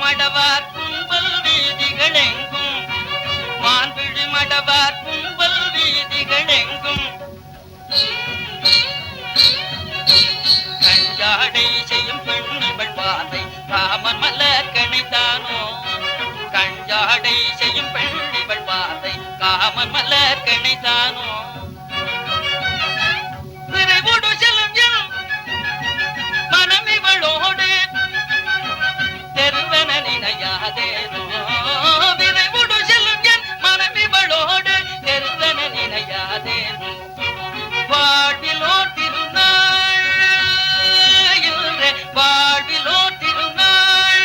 மடவார் கும்பல் வீதிகள் எங்கும் மான்பிழி மடவார் கும்பல் வீதிகள் எங்கும் கஞ்சாடை செய்யும் பெண்ணிவள் பாதை காமன் மலர் கணித்தானோ கஞ்சாடை செய்யும் பெண்ணிவள் பாதை காமன் மலர் கணித்தானோ விரைவோடு செல்லும் என் மனம் இவளோடு தெருவன நினையாதேனோ விரைவோடு செல்லும் என் மனம் இவளோடு தெருவன நினையாதேனோ வாழ்விலோ திருநாள் வாழ்விலோ திருநாள்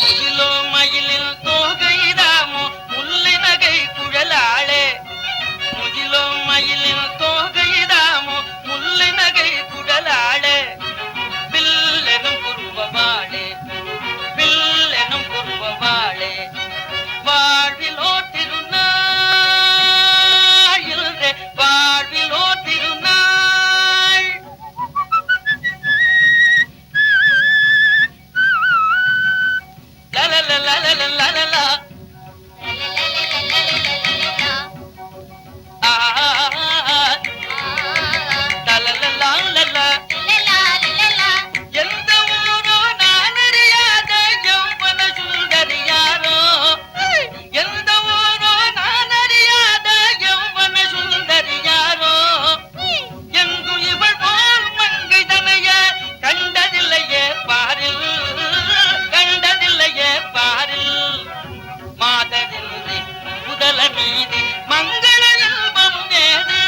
முகிலோ மயிலில் தோகைதாமோ முல்லை நகை குழலாளே முகிலோ மயிலில் தோகைதாமோ முல்லை நகை குழலாளே பில்லெனும் குருவவாளே பில்லெனும் குருவவாளே வாழ்விலோ திருநாள் வாழ்விலோ திருநாள் லலலலலலலலலா எந்த ஊரோ நான் அறியாத யௌவன சுந்தரியாரோ எந்த ஊரோ நான் அறியாத யௌவன சுந்தரியாரோ எங்கும் இவள் போல் மங்கை தனைய கண்டதில்லையே பாரில் கண்டதில்லையே பாரில் மாதரில்லை முதல மீதி மங்கள இன்பம் ஏது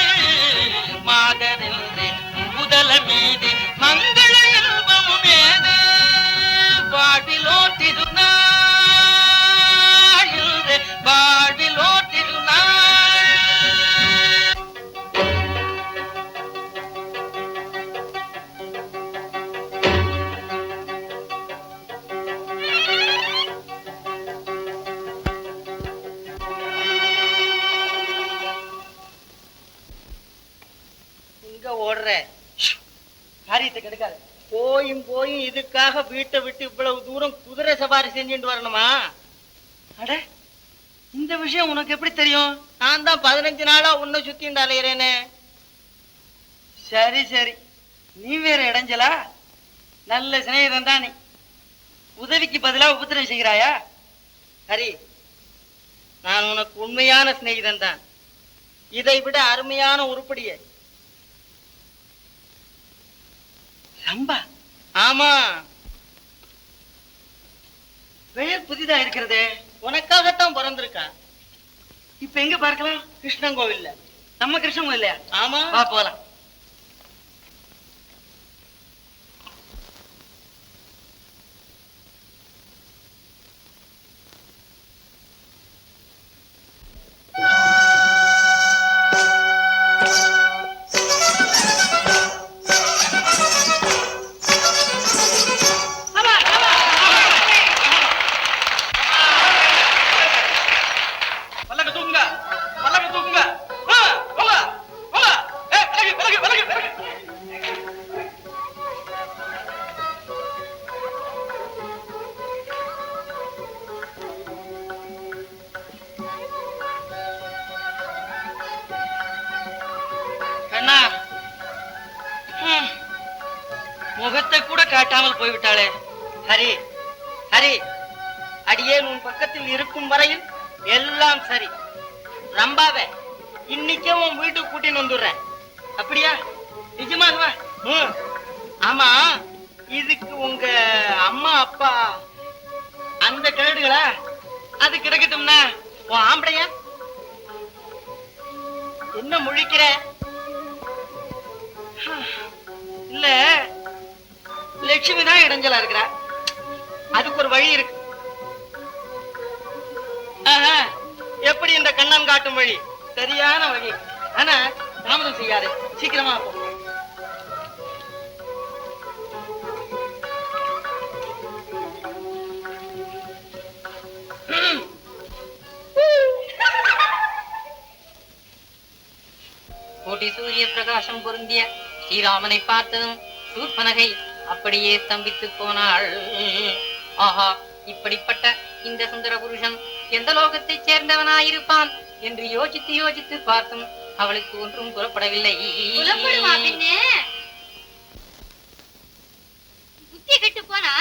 மாதரில்லை முதல மீதி மங்கள இன்பம் ஏது வாழ்விலோ திருநாள் வாழ்விலோ திருநாள் இங்க ஓடுற காரியத்தை கெடுக்காது போயும் இதுக்காக வீட்டை விட்டு இவ்வளவு தூரம் குதிரை சவாரி செஞ்சுட்டு வரணுமா அட இந்த விஷயம் உனக்கு எப்படி தெரியும் நான் தான் 15 நாளா உன்னை சுத்திட்டு அலையிறேனே சரி சரி நீ வேற இடைஞ்சலா நல்ல சிநேகிதன் தான் நீ உதவிக்கு பதிலா உபத்திரம் செய்கிறாயா ஹரி நான் உனக்கு உண்மையான சிநேகிதன் தான் இதை விட அருமையான உருப்படியே ரம்பா ஆமா பெயர் புதிதா இருக்கிறதே உனக்காகத்தான் பிறந்திருக்கா இப்ப எங்க பார்க்கலாம் கிருஷ்ணன் கோவில்ல நம்ம கிருஷ்ணன் கோவில்லையா ஆமா வா போலாம் முகத்தை கூட காட்டாமல் போய்விட்டாளே ஹரி ஹரி அடியேன் உன் பக்கத்தில் இருக்கும் வரையில் எல்லாம் சரி ரம்பாவே இன்னைக்கே உன் வீட்டுக்கு கூட்டின்னு வந்துடுறேன் அப்படியா நிஜமாகவா ஆமா இதுக்கு உங்க அம்மா அப்பா அந்த கேடுகளா அது கிடைக்கட்டும்னா உன் ஆம்பளையா என்ன முழிக்கிற இல்ல லட்சுமி தான் இடைஞ்சலா இருக்கிறா அதுக்கு ஒரு வழி இருக்கு எப்படி இந்த கண்ணன் காட்டும் வழி சரியான வழி ஆனா தாமதம் செய்யாதே சீக்கிரமா போ கோடி சூரிய பிரகாசம் பொருந்திய ஸ்ரீராமனை பார்த்ததும் சூர்பனகை அப்படியே ஸ்தம்பித்து போனாள். ஆஹா, இப்படிப்பட்ட இந்த சுந்தர புருஷன் எந்த லோகத்தைச் சேர்ந்தவனாயிருப்பான் என்று யோசித்து யோசித்து பார்த்தும் அவளுக்கு ஒன்றும் புறப்படவில்லை. புத்தி கெட்டு போனா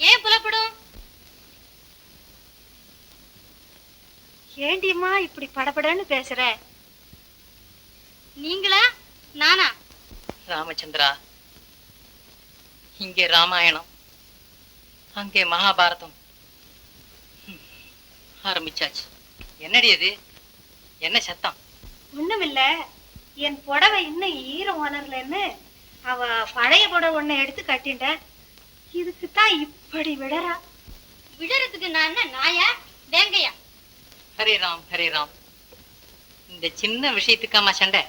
ஏன் புலப்படும்? ஏண்டியம்மா இப்படி படபடன்னு பேசுற? நீங்களா நானா? ராமச்சந்திரா, இங்கே ராமாயணம், அங்கே மகாபாரதம் ஆரம்பிச்சாச்சு. என்னடி அது? என்ன சத்தம்? ஒண்ணுமில்ல, என் புடவை இன்னும் ஈரம் உணரலன்னு அவ பழைய புடவை ஒண்ணு எடுத்து கட்டிட்ட. இதுக்குத்தான் இப்படி விடறா. விடறதுக்கு நான் என்ன நாயா வேங்கையா? ஹரே ராம் ஹரே ராம். இந்த சின்ன விஷயத்துக்காமா சண்டை?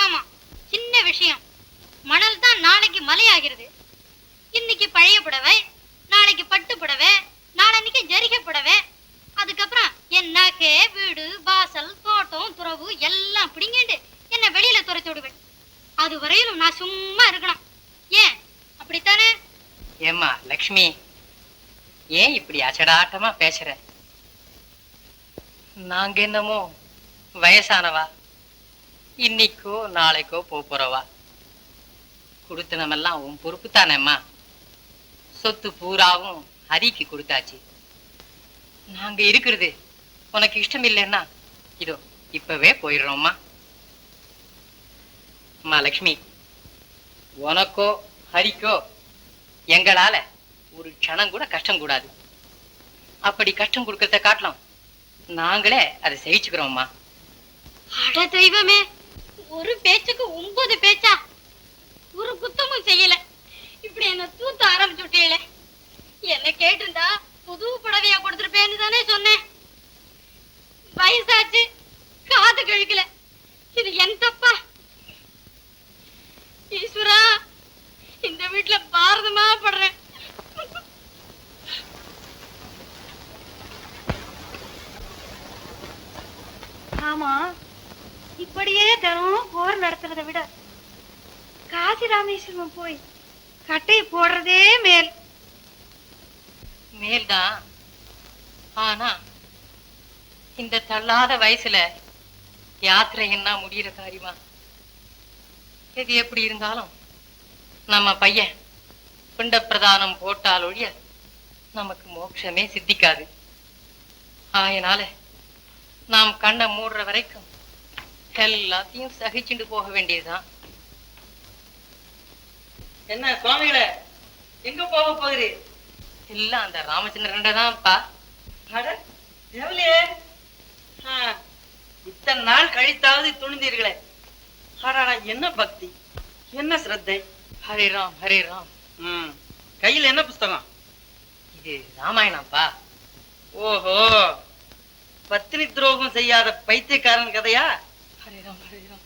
ஆமா, சின்ன விஷயம். மணல் தான் நாளைக்கு மலையாகிறது. இன்னைக்கு பழைய புடவை, நாளைக்கு பட்டு புடவை, நாளைக்கு ஜரிகை புடவை, அதுக்கப்புறம் என் நகை, வீடு, வாசல், தோட்டம், துறவு எல்லாம் பிடிங்கிட்டு என்ன வெளியில துரைச்சு விடுவேன். அது வரையிலும் நான் சும்மா இருக்கணும். ஏன் அப்படித்தானே? ஏம்மா லக்ஷ்மி, ஏன் இப்படி அச்சடாட்டமா பேசுற? நாங்க என்னமோ வயசானவா, இன்னைக்கோ நாளைக்கோ போறவா. கொடுத்தனமெல்லாம் உன் பொறுப்பு தானேம்மா. சொத்து பூராவும் ஹரிக்கு கொடுத்தாச்சு. நாங்க இருக்கிறது உனக்கு இஷ்டம் இல்லைன்னா இதோ இப்பவே போயிடுறோம்மா. அம்மா லக்ஷ்மி, உனக்கோ ஹரிக்கோ எங்களால ஒரு க்ஷணம் கூட கஷ்டம் கூடாது. அப்படி கஷ்டம் கொடுக்கறத காட்டலாம் நாங்களே அதை சகிச்சுக்கிறோம்மா. அட தெய்வமே, ஒரு பேச்சுக்கு 9 பேச்சா? ஒரு குத்தமும் செய்யல, இப்படி என்ன தூத்த ஆரம்பிச்சு விட்டீங்களே. என்ன கேட்டிருந்தா புது புடவையா கொடுத்துருப்பேன்னு தானே சொன்னேன். வயசாச்சு, காது கழிக்கல. இது என் தப்பா? ஈஸ்வரா, இந்த வீட்டுல பாரதமா படுறேன். ஆமா, இப்படியே தினம் போர் நடத்துறதை விட காசி ராமேஸ்வரம் போய் கட்டையை போடுறதே மேல். மேல்தான். ஆனா இந்த தள்ளாத வயசுல யாத்திரை என்ன முடிகிற காரியமா? எது எப்படி இருந்தாலும் நம்ம பையன் பிண்ட பிரதானம் போட்டால் ஒழிய நமக்கு மோட்சமே சித்திக்காது. அதனால நாம் கண்ணை மூடுற வரைக்கும் எல்லாத்தையும் சகிச்சுண்டு போக வேண்டியதுதான். என்ன சுவாமிகளே, எங்க போக போகிறீ? எல்லாம் அந்த ராமச்சந்திரன் தான்ப்பா. இத்தனை நாள் கழித்தாவது துணிந்தீர்களே. என்ன பக்தி, என்ன சிரத்தை. ஹரே ராம் ஹரே ராம். கையில் என்ன புஸ்தகம்? இது ராமாயணம்ப்பா. ஓஹோ, பத்தினி துரோகம் செய்யாத பைத்தியக்காரன் கதையா? ஹரே ராம் ஹரே ராம்.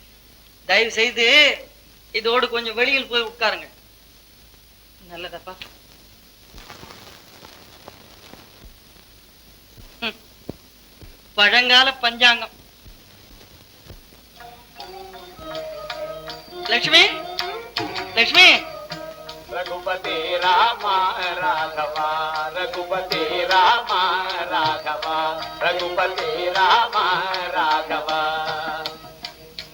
தயவு செய்து இதோடு கொஞ்சம் வெளியில் போய் உட்காருங்க. நல்லதப்பா. பழங்கால பஞ்சாங்கம். லட்சுமி, லட்சுமி. ரகுபதி ராமா ராகவா, ரகுபதி ராமா ராகவா, ரகுபதி ராமா ராகவா.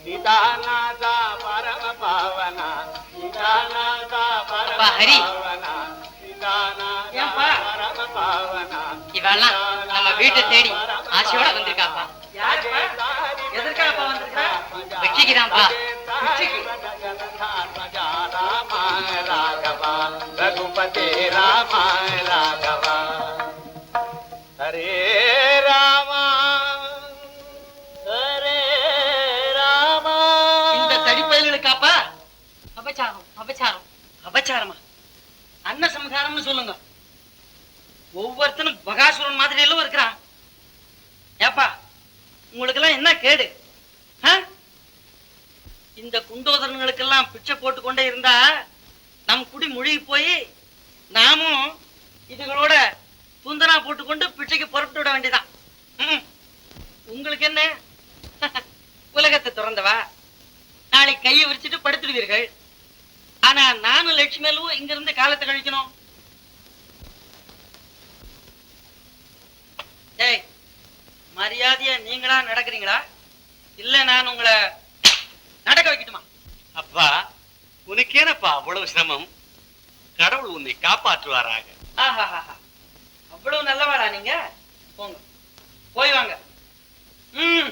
சீதாநாதா பரம பாவனா, சீதாநாதா பரம பாவனா, சீதாநாதா பரம பாவனா. இவெல்லாம் நம்ம வீட்டை தேடி ஆசையோட வந்திருக்காப்பா. எதற்காக வந்திருக்கா? வெற்றிக்குதான்ப்பா. ராமா ராகவா, ரகுபதி ராமா ராகவா. ஹரே ராமா ஹரே ராமா. இந்த தடிப்பயல்களுக்காப்பா? அபச்சாரம் அபச்சாரம். அபச்சாரமா? அன்ன சம்ஹாரம்னு சொல்லுங்க. ஒவ்வொருத்தனும் பகாசுரன் மாதிரி எல்லாம் இருக்கிறான். ஏப்பா, உங்களுக்கு எல்லாம் என்ன கேடு? இந்த குண்டோதரங்களுக்கெல்லாம் பிச்சை போட்டு கொண்டே இருந்தா நம் குடி முழுகி போய் நாமும் இதுகளோட துந்தனா போட்டுக்கொண்டு பிச்சைக்கு புறப்பட்டு விட வேண்டியதான். உங்களுக்கு என்ன? உலகத்தை திறந்தவா, நாளைக்கு கையை விரிச்சிட்டு படுத்துடுவீர்கள். ஆனா நானும் லட்சுமியும் இங்க இருந்து காலத்தை கழிக்கணும். ஏய், மரியாதையா நீங்களா நடக்கிறீங்களா இல்ல நான் உங்களை நடக்க வைக்கட்டுமா? அப்பா, உனக்கேனப்பா அவ்வளவு சிரமம்? கடவுள் உன்னை காப்பாற்றுவாராக. ஆஹாஹாஹா, அவ்வளவு நல்லவாளா நீங்க? போங்க, போய் வாங்க. ம்.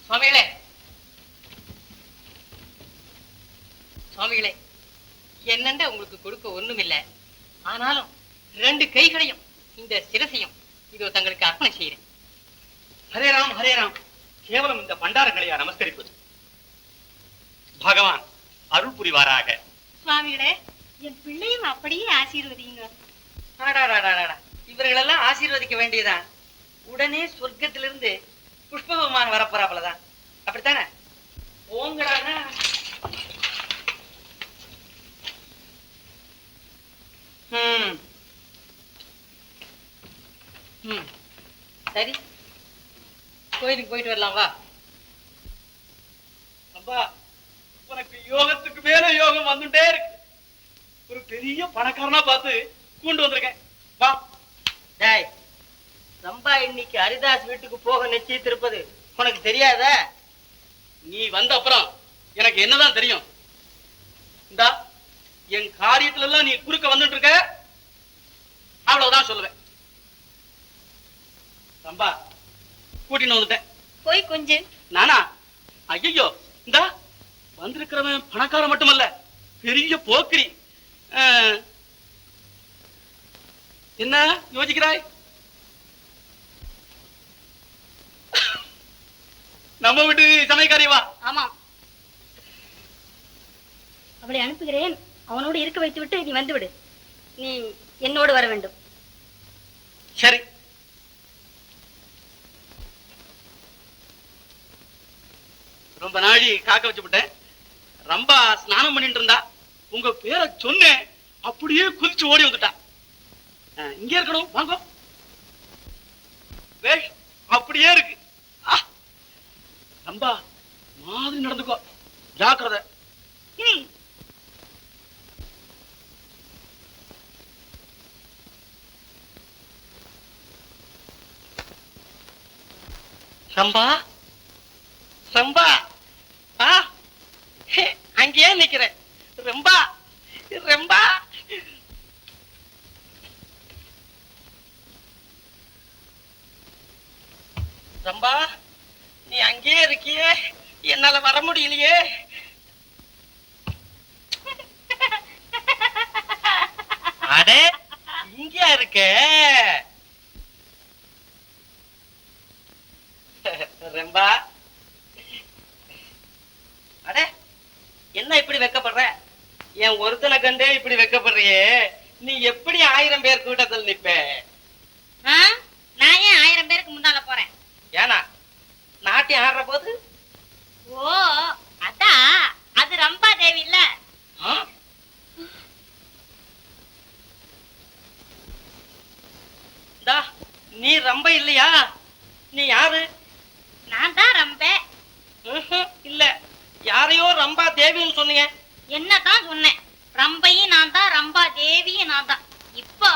சுவாமிகளே, சுவாமிகளே, என்னென்ன உங்களுக்கு கொடுக்க ஒண்ணுமில்லை. ஆனாலும் 2 கைகளையும் இந்த சிரசையும் இதோ தங்களுக்கு அர்ப்பணை செய்கிறேன். ஹரே ராம், ஹரே ராம். கேவலம் இந்த பண்டாரங்களையா நமஸ்கரிப்பது? பகவான் அருள் புரிவாராக. சுவாமிகளே, என் பிள்ளையும் அப்படியே ஆசீர்வதிங்க. இவர்களெல்லாம் ஆசீர்வதிக்க வேண்டியதான். உடனே சொர்க்கத்திலிருந்து புஷ்ப விமானம் வரப்போறாப்புலதான். அப்படித்தானே? போங்கடானா. சரி, கோயிலுக்கு போயிட்டு வரலாம் வா. அப்பா, உனக்கு யோகத்துக்கு மேல யோகம் வந்துட்டே இருக்கு. ஒரு பெரிய பணக்காரனா பார்த்து கூண்டு வந்திருக்கேன். வா. டேய், ரம்பா இன்னைக்கு ஹரிதாஸ் வீட்டுக்கு போக நிச்சயித்திருப்பது உனக்கு தெரியாத? நீ வந்த அப்புறம் எனக்கு என்னதான் தெரியும்? இந்தா, என் காரியத்துல எல்லாம் நீ குறுக்க வந்துட்டு இருக்க, அவ்வளவுதான் சொல்லுவேன். ரம்பா, கூட்டின்னு வந்துட்டேன். போய் கொஞ்சம். நானா? ஐயோ, இந்தா வந்திருக்கிறவன் பணக்காரன் மட்டுமல்ல, பெரிய போக்கிரி. என்ன யோசிக்கிறாய்? நம்ம வீட்டு சமயக்காரி வா. ஆமா, அவளை அனுப்புகிறேன். அவனோடு இருக்க வைத்து விட்டு நீ வந்து விடு. நீ என்னோடு வர வேண்டும். சரி. ரொம்ப நாளி காக்க வச்சு விட்டேன். ரொம்ப ஸ்நானம் பண்ணிட்டு இருந்தா, உங்க பேரை சொன்னேன், அப்படியே குதிச்சு ஓடி வந்துட்டா. இங்க இருக்கணும், வாங்க. வேஷ் அப்படியே இருக்கு. ரொம்ப மாதிரி நடந்துக்கோ, ஜாக்கிரதை. ரம்பா, ரம்பா, அங்கேயே நிக்கிறேன். ரம்பா, ரம்பா. ரம்பா, நீ அங்கேயே இருக்கியே, என்னால வர முடியலையே. அடே, இங்கயா இருக்க? ரம்பா, அட என்ன இப்படி வெக்கப்படுற? என் ஒருத்தனை கண்டே இப்படி வெக்கப்படுறியே, நீ எப்படி 1000 பேர் கூட்டத்தில் நிப்ப? நான் ஏன் 1000 பேருக்கு முன்னால போறேன்? ஏனா நாட்டியம் ஆடுற போது? ஓ, அதான், அது ரம்பா தேவி இல்ல. நீ ரம்ப இல்லையா? நீ யாரு? நான் தான் ரம்பே. இல்ல, யாரையோ ரம்பா தேவின்னு சொன்னீங்க. என்னதான் சொன்னேன், ரம்பையும் நான் தான், ரம்பா தேவியும் நான் தான். இப்போ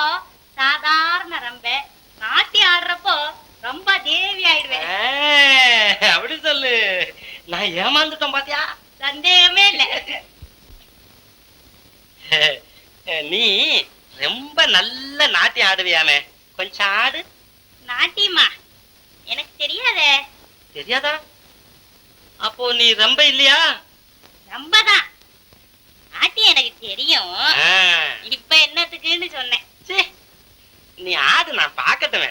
சாதாரண ரம்பே, நாட்டி ஆடுறப்போ ரம்பா தேவி ஆயிடுவேன். அப்படி சொல்லு. நான் ஏமாந்துட்டேன் பாத்தியா? சந்தேகமே இல்ல. நீ ரொம்ப நல்ல நாட்டியம் ஆடுவியாமே, கொஞ்சம் ஆடு. நாட்டியமா? எனக்கு தெரியாதே. தெரியாதா? அப்போ நீ ரொம்ப இல்லையா? ரம்பதான். நாட்டியம் எனக்கு தெரியும். இப்ப என்னத்துக்குன்னு சொன்னேன். நீ ஆடு, நான் பாக்கட்டுமே.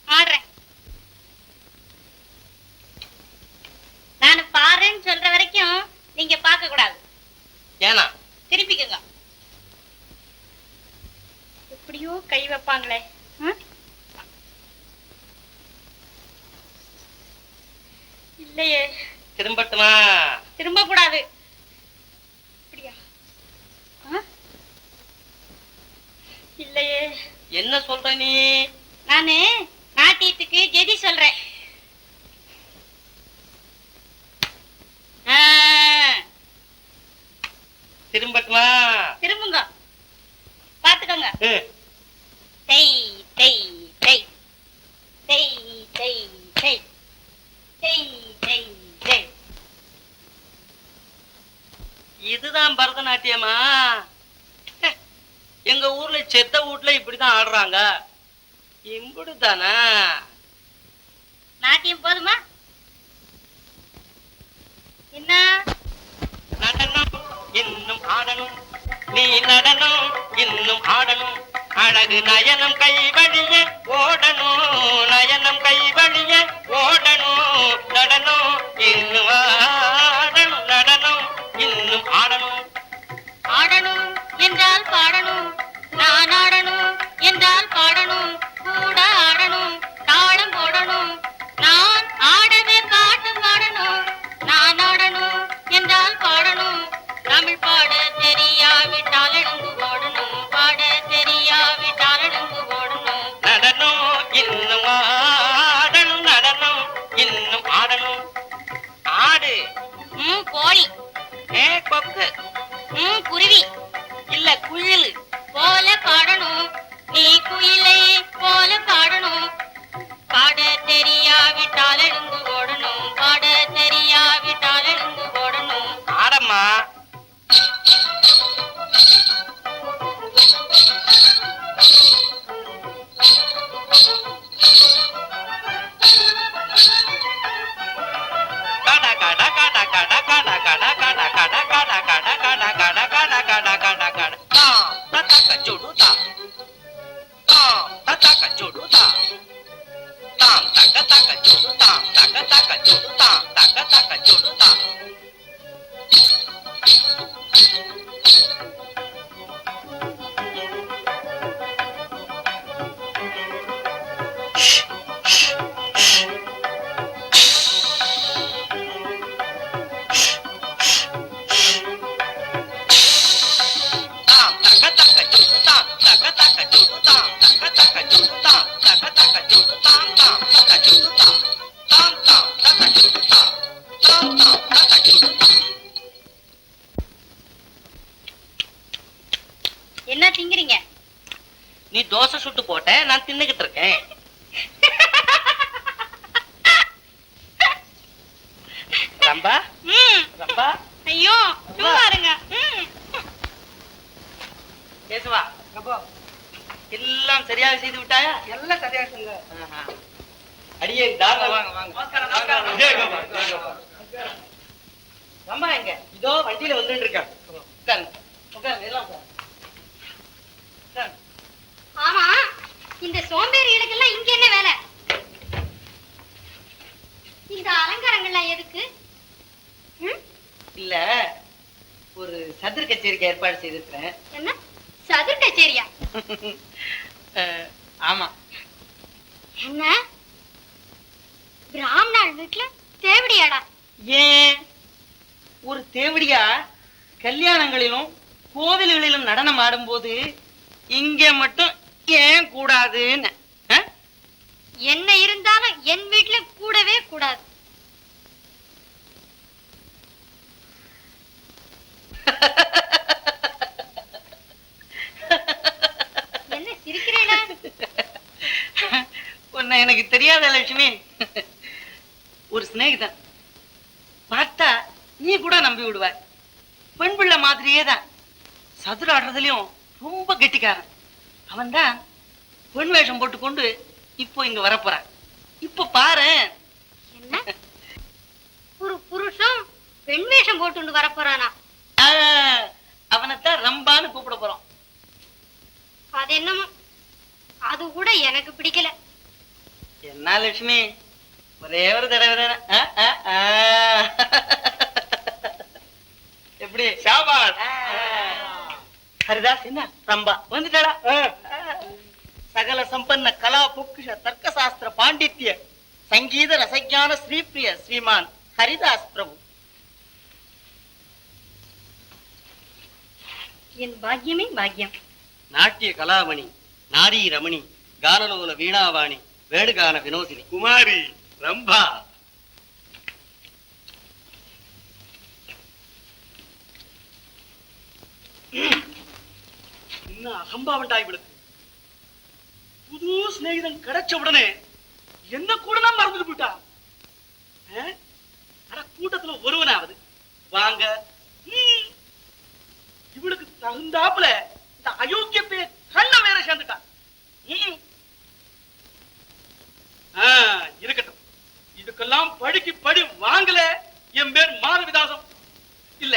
ஆடுறேன். நான் பாருன்னு சொல்ற வரைக்கும் நீங்க பார்க்க கூடாது. ஏனா? திருப்பிக்கங்க. எப்படியோ கை வைப்பாங்களே. இல்லையே. திரும்பட்டுமா? திரும்ப கூடாது. அப்படியா? இல்லையே. என்ன சொல்ற நீ? நானு நாட்டியத்துக்கு ஜெதி சொல்றேன். திரும்பட்டுமா? திரும்புங்க, பாத்துக்கோங்க. ம். டெய் டெய் டெய் டெய் டெய் டெய் டெய் டெய் டெய். இதுதான் பரதநாட்டியமா? எங்க ஊர்ல செத்த வீட்டுல இப்படிதான் ஆடுறாங்க. இம்புடுதானா? நாட்டியம் போதுமா? என்ன நடனம் இன்னும் ஆடணும், நீ நடனம் இன்னும் ஆடணும், அழகு நயனம் கை வழியே ஓடணும், நயனம் கை வழியே ஓடணும், நடனம் இன்னும் ஆடணும், நடனம் இன்னும் ஆடணும். ஆடணும் என்றால் பாடணும், நான் ஆடணும் என்றால் பாடணும், கூட ஆடணும், தாளம் போடணும், நான் ஆடவே பாட்டு பாடணும், நான் ஆடணும் என்றால் பாடணும், தமிழ் பாட தெரியாவிட்டால் எழுந்து ஓடணும், பாட தெரியாவிட்டால் எழுந்து ஓடணும். நடனம் இன்னும் ஆடணும், நடனம் இன்னும் ஆடணும். ஆடு. கோழி, கொக்கு. குருவி இல்ல குயில். போல பாடணும், நீ குயிலை போல பாடணும், பாட தெரியாவிட்டால் எழுந்து ஓடணும், பாட தெரியாவிட்டால் எழுந்து ஓடணும். ஆடம்மா. காடா காடா காடா காடா காடா காடா காடா காடா காடா காடா காடா காடா காடா காடா காடா காடா தாம் தத்தக்க ஜுடுதா, தாம் தத்தக்க ஜுடுதா, தாம் தக்க தக்க ஜுடுதா, தக்க தக்க ஜுடுதா, தக்க தக்க ஜுடுதா. தாம் தக்க தக்க ஜுடுதா, தக்க தக்க ஜுடுதா, தக்க தக்க ஜுடுதா, தக்க தக்க ஜுடுதா, தாம் தக்க ஜுடுதா, தாம் தாம் தக்க ஜுடுதா, தாம் தாம் தக்க ஜுடுதா. என்ன திங்கிறீங்க? நீ தோசை சுட்டு போட்ட, நான் தின்னுகிட்டு இருக்கேன். ரம்பா, ரம்பா, ஐயோ சும்மா இருங்க. கேசுவா, எல்லாம் சரியாக செய்து விட்டாயா? எல்லாம் சரியா சொல்லுங்க. அடியே தாங்க. வாங்க, வாங்க. நமஸ்காரம், நமஸ்காரம். ஜெய கோபால், ஜெய கோபால். ரம்பா எங்க? இதோ வண்டியில வந்துட்டு இருக்கேன். உட்காருங்க, உட்காருங்க, எல்லாம் உட்காருங்க. உட்காருங்க. ஆமா, இந்த சோம்பேறிகளுக்கெல்லாம் இங்க என்ன வேலை? இந்த அலங்காரங்கள்லாம் எதுக்கு? இல்ல, ஒரு சதுர கச்சேரிக்கு ஏற்பாடு செய்திருக்கிறேன். என்ன சதுர் கச்சேரியா? ஆமா. என்ன பிராமணாள் வீட்டுல தேவடியாடா? ஏன் ஒரு தேவடியா கல்யாணங்களிலும் கோவில்களிலும் நடனம் ஆடும்போது இங்க மட்டும் ஏன் கூடாதுன்னு? என்ன இருந்தாலும் என் வீட்டுல கூடவே கூடாது. என்ன சிரிக்கிறேடா? உன்னை எனக்கு தெரியாத லட்சுமி. ஒரு சிநேகிதன் பார்த்தா நீ கூட நம்பி விடுவ. பெண் பிள்ளை மாதிரியே தான், சதுர ஆடுறதுலயும் ரொம்ப கெட்டிக்காரன். அவன் தான் பெண் வேஷம் போட்டுக்கொண்டு இப்போ இங்க வரப்போறான். இப்ப பாரு. என்ன ஒரு புருஷன் பெண் வேஷம் போட்டு வரப்போறானா? அவனைத்தான் ரம்பான்னு கூப்பிட போறோம். அது என்னமோ, அது கூட எனக்கு பிடிக்கல. என்ன லட்சுமி, ஒரே ஒரு தடவை தானே. எப்படி சாபாஷ். ஹரிதாஸ், என்ன ரம்பா வந்துட்டாளா? சகல சம்பன்ன கலா பொக்கிஷ தர்க்க சாஸ்திர பாண்டித்ய சங்கீத ரசஞான ஸ்ரீபிரிய ஸ்ரீமான் ஹரிதாஸ் பிரபு. என் பாக்கியமே பாக்கியம். நாட்டிய கலாமணி, நாரி ரமணி, கானலோல வீணாவாணி, வேணுகான வினோதினி, குமாரி ரம்பா. என்ன அகம்பாவண்டா இவளுக்கு. புது சிநேகிதன் கிடைச்ச உடனே என்ன கூட தான் மறந்துட்டு போயிட்டா. ஆனா கூட்டத்துல ஒருவனாவது வாங்க. இவளுக்கு தகுந்தாப்புல இந்த அயோக்கியத்தை கண்ண வேற சேர்ந்துட்டா. இருக்கட்டும், இதுக்கெல்லாம் படிக்கு படி வாங்கல. என் பேர் மாதவிதாசம் இல்ல.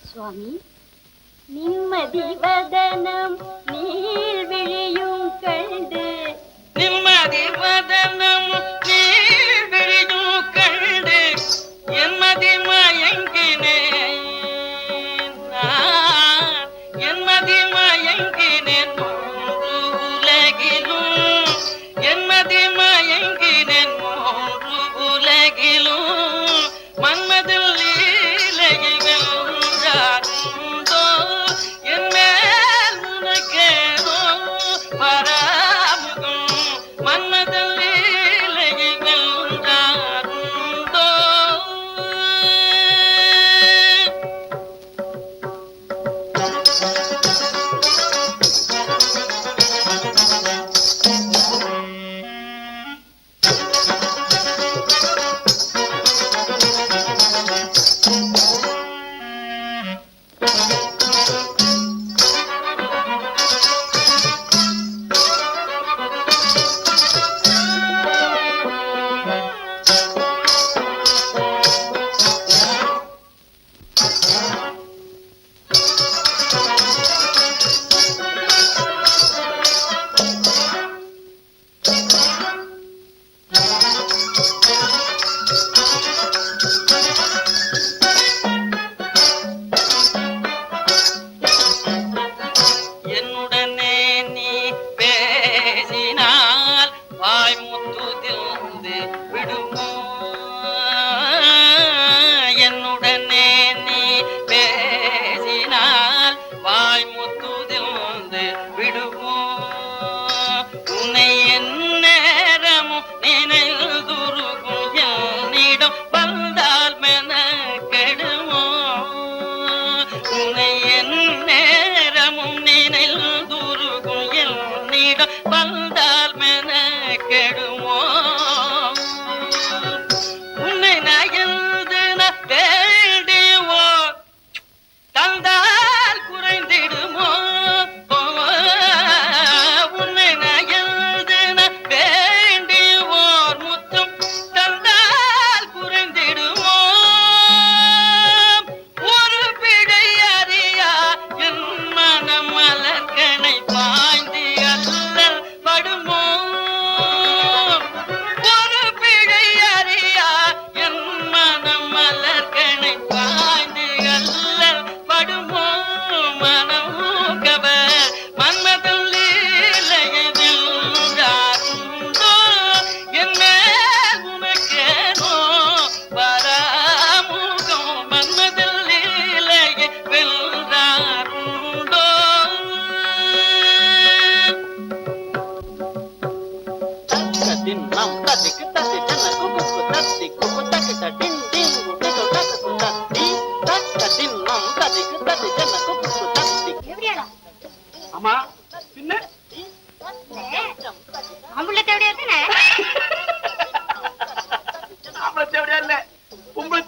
சுவாமி, நிம்மதி வதனம் நீள்விழியும் கண்டு, நிம்மதி வதனம் நீள்விழியும் கண்டு என்மதி மயங்கினேன், என்மதி மயங்கினேன் மூன்று உலகிலும், என்மதி மயங்கினேன் மூன்று உலகிலும். மன்மதில் ஆமா பின்ன ஆம்புள்ள தேவையா தானே?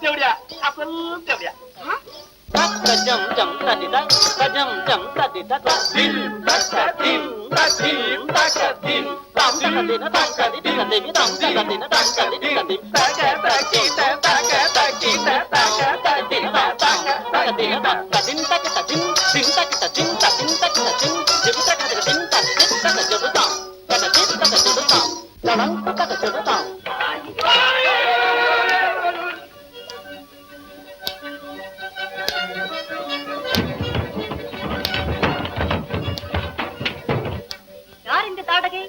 தேவடியா அசல் தேவடியா Tajam jam tadida, tajam jam tadida, dim takadim, tadim takadim, tam takadina takadina devi tam takadina takadina dim takadina takadina takadina takadina takadim takadim, dim takadim tadim takadim, devi takadim tadim takadam, takadim takadam, talang takadam. யார் இந்த தாடகை?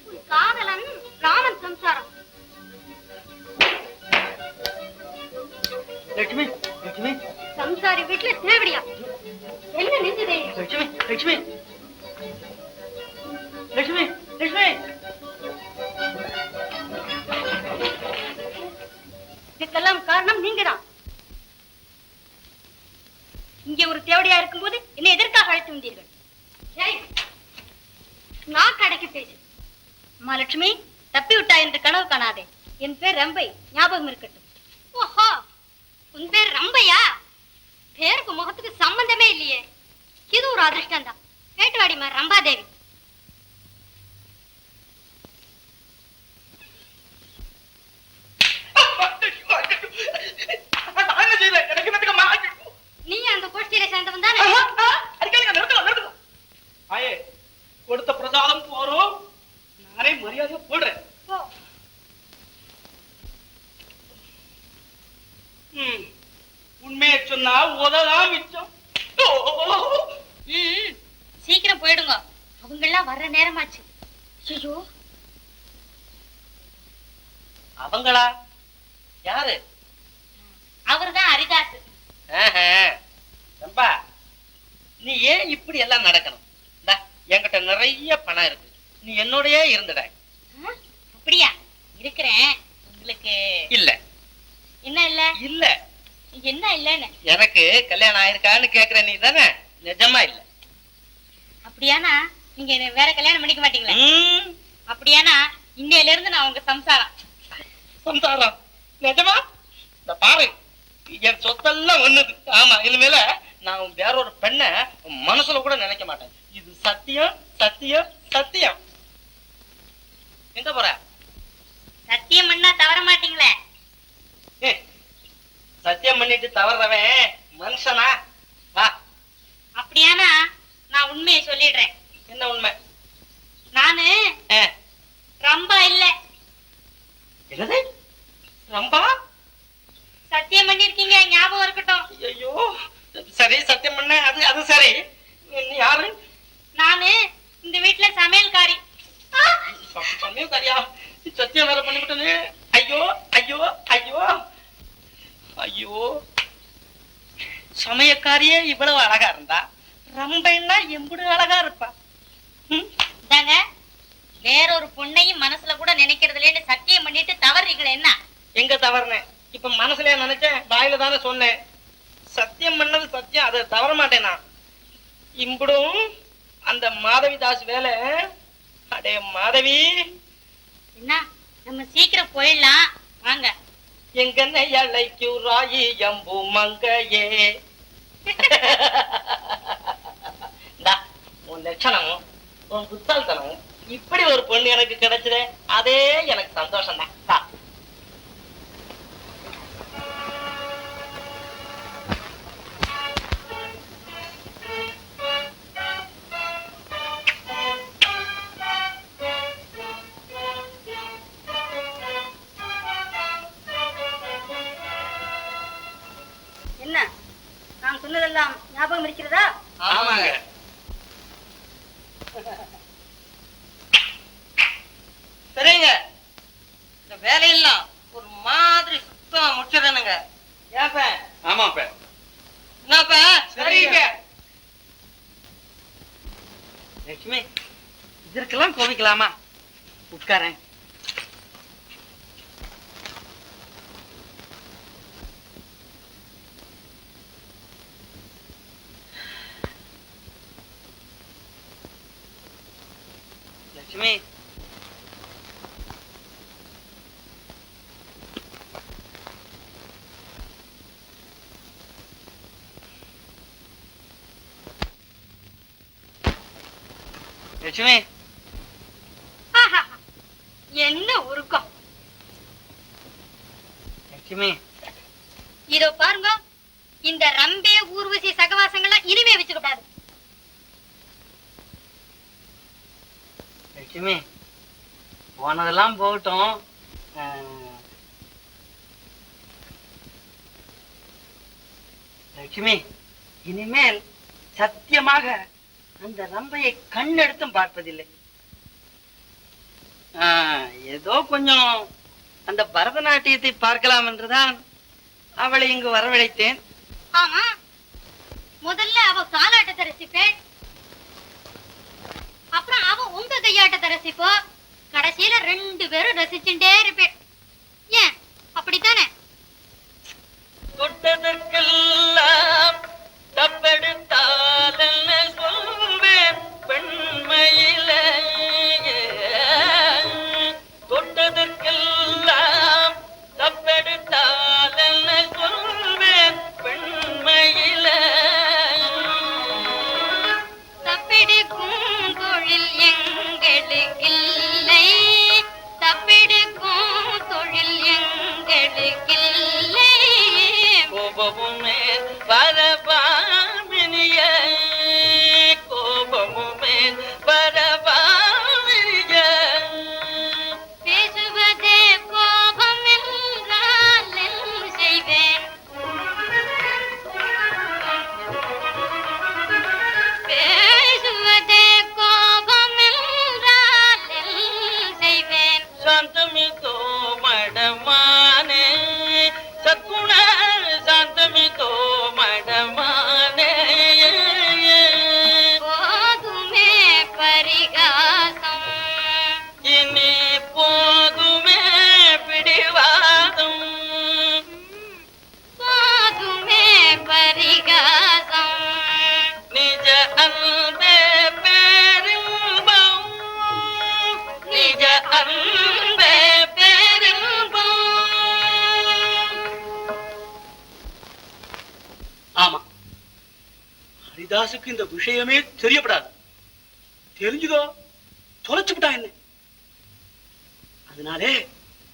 உன் காதலன் ராமன் சம்சாரம். லட்சுமி லட்சுமி சம்சாரி வீட்டுல தேவடியா? என்ன நெஞ்சதே? லட்சுமி லட்சுமி லட்சுமி லட்சுமி இதுக்கெல்லாம் காரணம் நீங்கதான். இங்கே ஒரு தேவடியா இருக்கும்போது என்னை எதற்காக அழைத்து வந்தீர்கள்? ஏய், நான் கடைக்கு பேசு. அம்மா லட்சுமி, தப்பி விட்டா என்று கனவு காணாதே. என் பேர் ரம்பை, ஞாபகம் இருக்கட்டும். ஓஹோ, உன் பேர் ரம்பையா? பேருக்கு முகத்துக்கு சம்பந்தமே இல்லையே. இது ஒரு அதிர்ஷ்டம் தான். கேட்டு வாடிமா ரம்பாதேவி. நீ அந்த கோஷ்டியில சேர்ந்தவன் தானே? ஆயே கொடுத்த பிரசாதம் போறோம், நானே மரியாதையா போடுறேன். போ. உண்மையை சொன்னா உததான் மிச்சம். சீக்கிரம் போயிடுங்க, அவங்க எல்லாம் வர்ற நேரமாச்சு. ஐயோ, அவங்களா? யாரு? அவர்தான் ஹரிதாஸ். ரம்பா, நீ ஏன் இப்படி எல்லாம் நடக்கணும்? என்கிட்ட நிறைய பணம் இருக்கு, நீ என்னோடயே இருந்துட. அப்படியா? இருக்கிறேன். உங்களுக்கு இல்ல என்ன இல்ல? இல்ல என்ன இல்லன்னு? எனக்கு கல்யாணம் ஆயிருக்கான்னு கேக்குற நீ தானே? நிஜமா இல்ல. அப்படியானா நீங்க என்னை வேற கல்யாணம் பண்ணிக்க மாட்டீங்களா? அப்படியானா இன்னையில இருந்து நான் உங்க சம்சாரம். சம்சாரம்? நிஜமா? இந்த பாரு, என் சொத்தெல்லாம் ஒண்ணுது. ஆமா, இனிமேல நான் வேற ஒரு பெண்ண மனசுல கூட நினைக்க மாட்டேன். இது சத்தியம் சத்தியம் சத்தியம். எங்க போற? சத்தியம் பண்ணா தவற மாட்டீங்களே? சத்தியம் பண்ணிட்டு தவறவன் மனுஷனா? வா. அப்படியானா நான் உண்மையை சொல்லிடுறேன். என்ன உண்மை? நானு ரம்பா இல்ல. என்னது? ரம்பா? சத்தியம் பண்ணிருக்கீங்க, ஞாபகம் இருக்கட்டும். ஐயோ, சரி, சத்தியம் பண்ண, அது அது சரி. நீ யாரு? நானு இந்த வீட்டுல சமையல்காரி. சமயக்காரியா? சத்தியம் வேற பண்ணிவிட்டனே. ஐயோ ஐயோ ஐயோ ஐயோ. சமயக்காரியே இவ்வளவு அழகா இருந்தா ரம்பைன்னா எம்புடு அழகா இருப்பா. தாங்க, வேற ஒரு பொண்ணையும் மனசுல கூட நினைக்கிறதுலேன்னு சத்தியம் பண்ணிட்டு தவறீங்களே என்ன? எங்க தவறுனேன்? இப்ப மனசுலயே நினைச்சேன், வாயில தானே சொன்னேன். சத்தியம் பண்ணது சத்தியம், அதை தவற மாட்டேனா? இம்புடும் அந்த மாதவி தாஸ் வேலை. அடே மாதவி, என்ன, நம்ம சீக்கிரம் போயிடலாம் வாங்க. எங்கன்னை அழைக்கு ராயி எம்பு மங்கையே. உன் லட்சணமும் உன் புத்தால்தனமும் இப்படி ஒரு பொண்ணு எனக்கு கிடைச்சதே, அதே எனக்கு சந்தோஷம் தான். என்ன, நான் சொன்னதெல்லாம் ஞாபகம் இருக்கிறதா? ஆமாங்க. சரிங்க, இந்த வேலையெல்லாம் ஒரு மாதிரி சுத்தமா முடிச்சிடணுங்க. ஏப்ப? ஆமாப்ப. என்னப்ப? சரிங்க. லட்சுமி, இதற்கெல்லாம் கோபிக்கலாமா? உட்காரேன். லட்சுமி, லட்சுமி, ஆஹா, என்ன உருக்கம். லட்சுமி, இதோ பாருங்க, இந்த ரம்பே ஊர்வசி சகவாசங்கள்லாம் இனிமே வச்சுக்கூடாது. லட்சுமி, போனதெல்லாம் போகட்டும். லட்சுமி, இனிமேல் சத்தியமாக அந்த ரம்பையை கண்ணெடுத்தும் பார்ப்பதில்லை. ஏதோ கொஞ்சம் அந்த பரதநாட்டியத்தை பார்க்கலாம் என்றுதான் அவளை இங்கு வரவழைத்தேன். ஆமா, முதல்ல அவ காலாட்டத்தை ரசிப்பேன், அப்புறம் அவ உங்க கையாட்டத்தை ரசிப்போ, கடைசியில 2 பேரும் ரசிச்சுட்டே இருப்பேன். ஏன் அப்படித்தானே? தொட்டதற்கெல்லாம் தப்பெடுத்தால் என்ன சொல்வேன் பெண்மையிலே, தொட்டதற்கெல்லாம் தப்பெடுத்தால் என்ன சொல்வேன் பெண்மையிலே, தப்பெடுக்கும் தொழில் எங்களுக்கில்லை, தப்பெடுக்கும் தொழில் எங்களுக்கில்லை. கோபமுமே வரபாமினிய, கோபமுமே வரபாமினிய, பேசுவதே கோபம் என்றால் செய்வேன், பேசுவதே கோபம் என்றால் செய்வேன். சாந்தமிதோ மடமானே சத்குண, சாந்தமிதோ மடமானே, போதுமே பரிகாசம், இனி போதுமே பிடிவாதம், போதுமே பரிகாசம். நிஜ அன்பே பேரின்பம், நிஜ அன்பே பேரின்பம். ஆமா, ஹரிதாசுக்கு இந்த விஷயமே தெரியப்படாது. தெரிஞ்சுதோ தொலைச்சு விட்டா என்ன. அதனாலே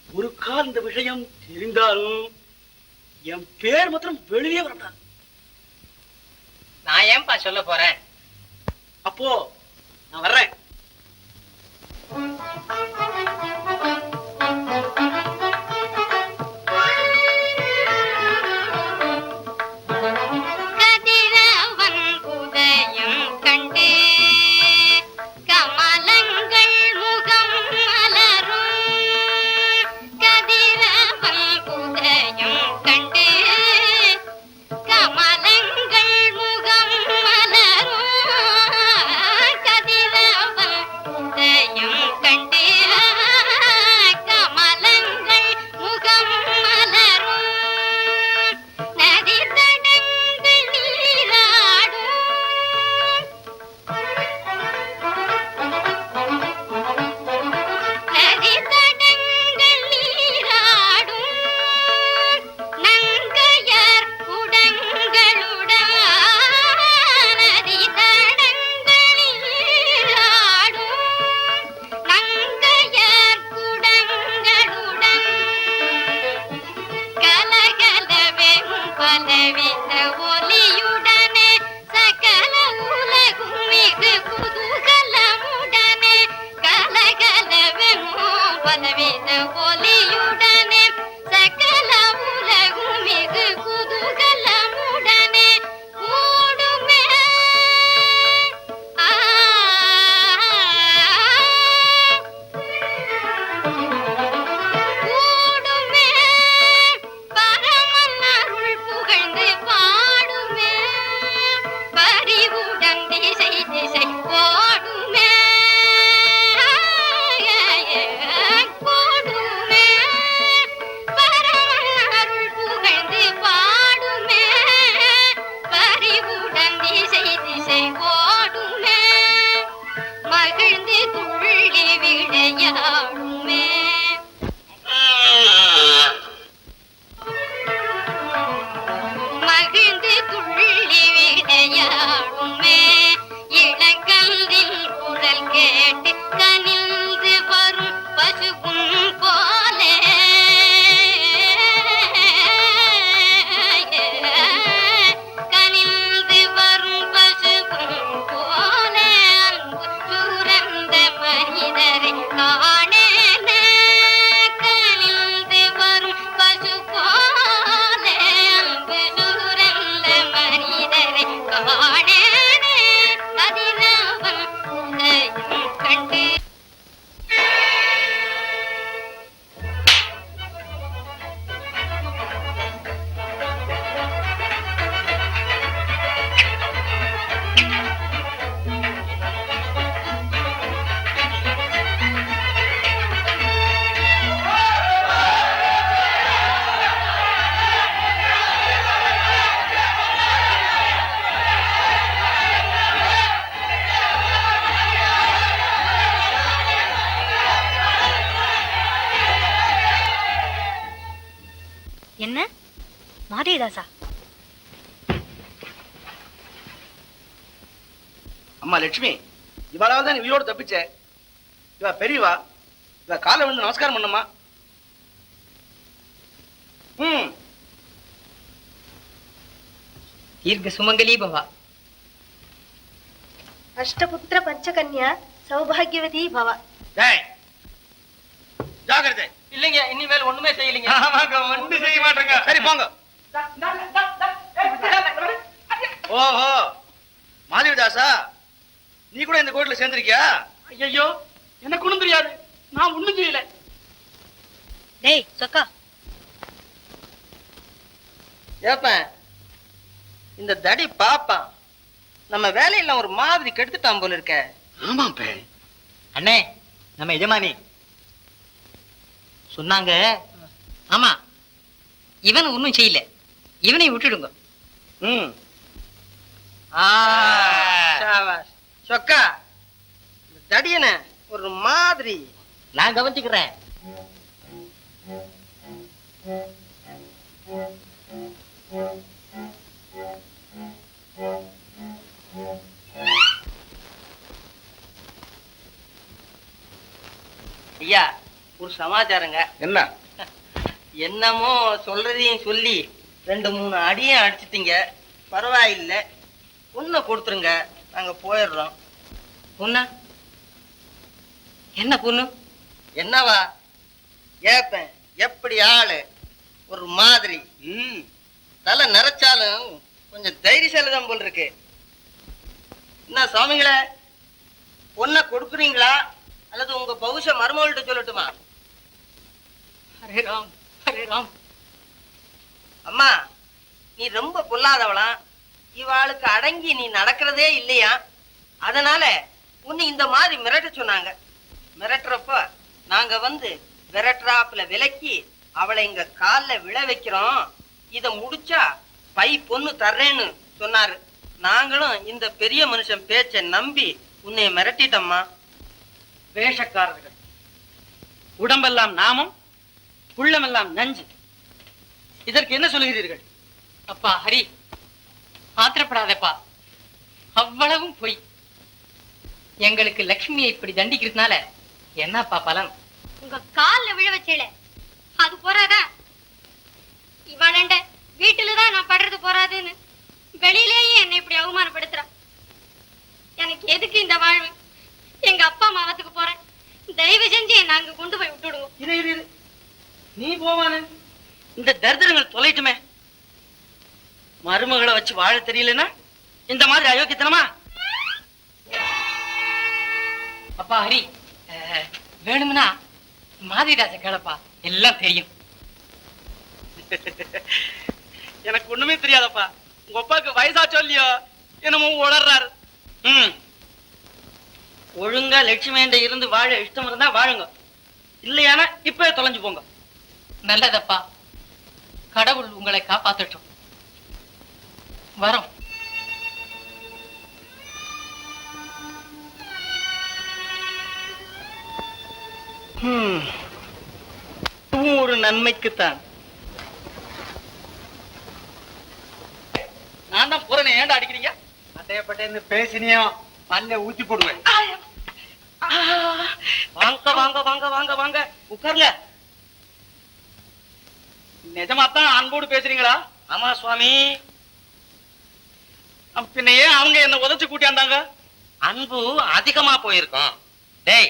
ஒரு கால் இந்த விஷயம் தெரிந்தாலும் என் பேர் மாத்திரம் வெளியே வரப்படாது. நான் ஏன்பா சொல்ல போறேன்? அப்போ நான் வர்றேன். கதிரவன் உதயம் கண்டு கமலங்கள் முகம் மலரும், கதிரவன் உதயம் கண்டு கமலங்கள் முகம் மலரும், கதிரவன் உதயம் கண்டு கமலங்கள் முகம் மலரும், நதி தடங்கள் நீராடும், நதி தடங்கள் நீராடும், நங்கையர் குடங்களுடன், நதி தடங்கள் நீராடும், நங்கையர் குடங்களுடன், கலகலவெனும் பலவித ஒலியுடனே, சகல உலகும் மிகு குதூகலமுடனே, கலகலவெனும் பலவித ஒலியுடனே, சகல உலகும் மிகு குதூகலமுடனே கூடுமே. ஆ கூடுமே, பரமன் அருள் புகழ்ந்து பாடுமே, பரிவுடன் திசை திசை ஓடுமே, கூடுமே. கேட்டு கனிந்து வரும் பசுவும் போலே கனிந்து வரும் பசுவும் போலே அன்பு சுரந்த மனிதரை காணேனே கனிந்து வரும் பசு போலே அன்பு சுரந்த மனிதரை காணேனே அதிரவன் உன்னையும் கண்டு என்ன மாதேதாசா? அம்மா லட்சுமி, இவளால தான் நீ உயிரோடு தப்பிச்ச. இவ பெரியவா, இவ காலை வந்து நமஸ்காரம் பண்ணம்மா. தீர்க்க சுமங்கலி பவா. அஷ்டபுத்திர பஞ்சகன்யா சௌபாகியவதி பவ. டேய், ஜாக்கிரதை. இல்லைங்க, இனிமேல் ஒண்ணுமே செய்யலைங்க. ஒண்ணு செய்ய மாட்டேங்க. சரி போங்க. ஓஹோ, மாதவிதாசா, நீ கூட இந்த கோயில்ல சேர்ந்திருக்கியா? ஐயோ, எனக்கு ஒண்ணும் தெரியாது. நான் ஒண்ணும் செய்யல. டேய் சொக்கா, ஏப்பன், இந்த தடி பாப்பான் நம்ம வேலையெல்லாம் ஒரு மாதிரி கெடுத்துட்டான் போல இருக்க. ஆமாப்பே. அண்ணே, நம்ம எஜமானி சொன்னாங்க. ஆமா, இவன் ஒன்னும் செய்யல. இவனை விட்டுடுங்க. சாபாஷ். சொக்கா, இந்த தடியனை ஒரு மாதிரி நான் கவனிச்சுக்கிறேன். ஐயா, ஒரு சமாச்சாரங்க. என்ன? என்னமோ சொல்றதையும் சொல்லி 2-3 அடியும் அடிச்சிட்டீங்க. பரவாயில்ல, பொண்ணை கொடுத்துருங்க, நாங்க போயிடுறோம். பொண்ணா? என்ன பொண்ணு? என்னவா ஏப்பன், எப்படி ஆளு ஒரு மாதிரி. தலை நிறைச்சாலும் கொஞ்சம் தைரியசாலிதான் போல் இருக்கு. என்ன சுவாமிகளே, பொண்ணை கொடுக்குறீங்களா அல்லது உங்க பௌஷ மருமகள்கிட்ட சொல்லட்டுமா? ஹரே ராம், ஹரே ராம். அம்மா, நீ ரொம்ப பொல்லாதவளாம். இவாளுக்கு அடங்கி நீ நடக்கிறதே இல்லையா? அதனால உன்னை இந்த மாதிரி மிரட்ட சொன்னாங்க. மிரட்டுறப்ப நாங்க வந்து விரட்டுறாப்புல விலக்கி அவளை இங்க கால்ல விழ வைக்கிறோம். இத முடிச்சா பை பொண்ணு தர்றேன்னு சொன்னாரு. நாங்களும் இந்த பெரிய மனுஷன் பேச்ச நம்பி உன்னை மிரட்டிட்டோம்மா. வேஷக்காரர்கள், உடம்பெல்லாம் நாமம், உள்ளமெல்லாம் நஞ்சு. இதற்கு என்ன சொல்லுகிறீர்கள்? அப்பா ஹரி, ஆத்திரப்படாதப்பா. அவ்வளவும் பொய். எங்களுக்கு லட்சுமியை இப்படி தண்டிக்கிறதுனால என்னப்பா பலன்? உங்க கால்ல விழ வச்சேல, அது போறாதா? இவாளண்ட வீட்டுலதான் நான் படுறது போறாதுன்னு வெளியிலேயே என்னை இப்படி அவமானப்படுத்துறா. எனக்கு எதுக்கு இந்த வாழ்வு? எங்க அப்பா மாவத்துக்கு போறேன். தயவு செஞ்சு என்ன அங்க கொண்டு போய் விட்டுடுங்க. இரு, நீ போவானு இந்த தரித்திரங்கள் தொலைட்டுமே. மருமகளை வச்சு வாழ தெரியலன்னா இந்த மாதிரி அயோக்கியத்தனமா? அப்பா ஹரி, வேணும்னா மாதிரிதாச கேளப்பா, எல்லாம் தெரியும். எனக்கு ஒண்ணுமே தெரியாதப்பா. உங்க அப்பாவுக்கு வயசா சொல்லியோ என்னமோ உளர்றாரு. ஒழுங்கா லட்சுமி இருந்து வாழ இஷ்டம் இருந்தா வாழுங்க, இல்லையானா இப்ப தொலைஞ்சு போங்க. நல்லதப்பா, கடவுள் உங்களை காப்பாத்தட்டும். வரோம். ஒரு நன்மைக்குத்தான். நான் தான் போறேன், ஏன்டா அடிக்கிறீங்க? அட்டையப்பட்டேன்னு பேசினியோ பல்ல ஊத்தி போடுவேன். வாங்க வாங்க வாங்க வாங்க வாங்க உட்காருங்க. நிஜமாத்தான் அன்போடு பேசுறீங்களா? ஆமா சுவாமி. பின்ன ஏன் அவங்க என்ன உதச்சு கூட்டியாண்டாங்க? அன்பு அதிகமா போயிருக்கும். டேய்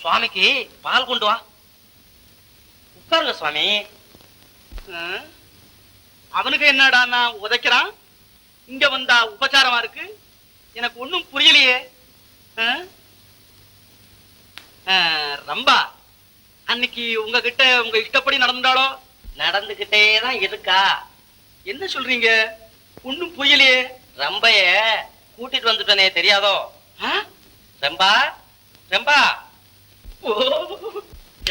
சுவாமிக்கு பால் கொண்டு வா. உட்காருங்க சுவாமி. அவனுக்கு என்னடா நான் உதைக்கிறான், இங்க வந்தா உபச்சாரமா இருக்கு. எனக்கு ஒண்ணும் புரியலையே. ரம்பா அன்னைக்கு உங்ககிட்ட உங்க இஷ்டப்படி நடந்தாலோ? நடந்துகிட்டே தான் இருக்கா. என்ன சொல்றீங்க? ஒண்ணும் புரியலையே. ரம்பைய கூட்டிட்டு வந்துட்டனே தெரியாதோ? ரம்பா ரம்பா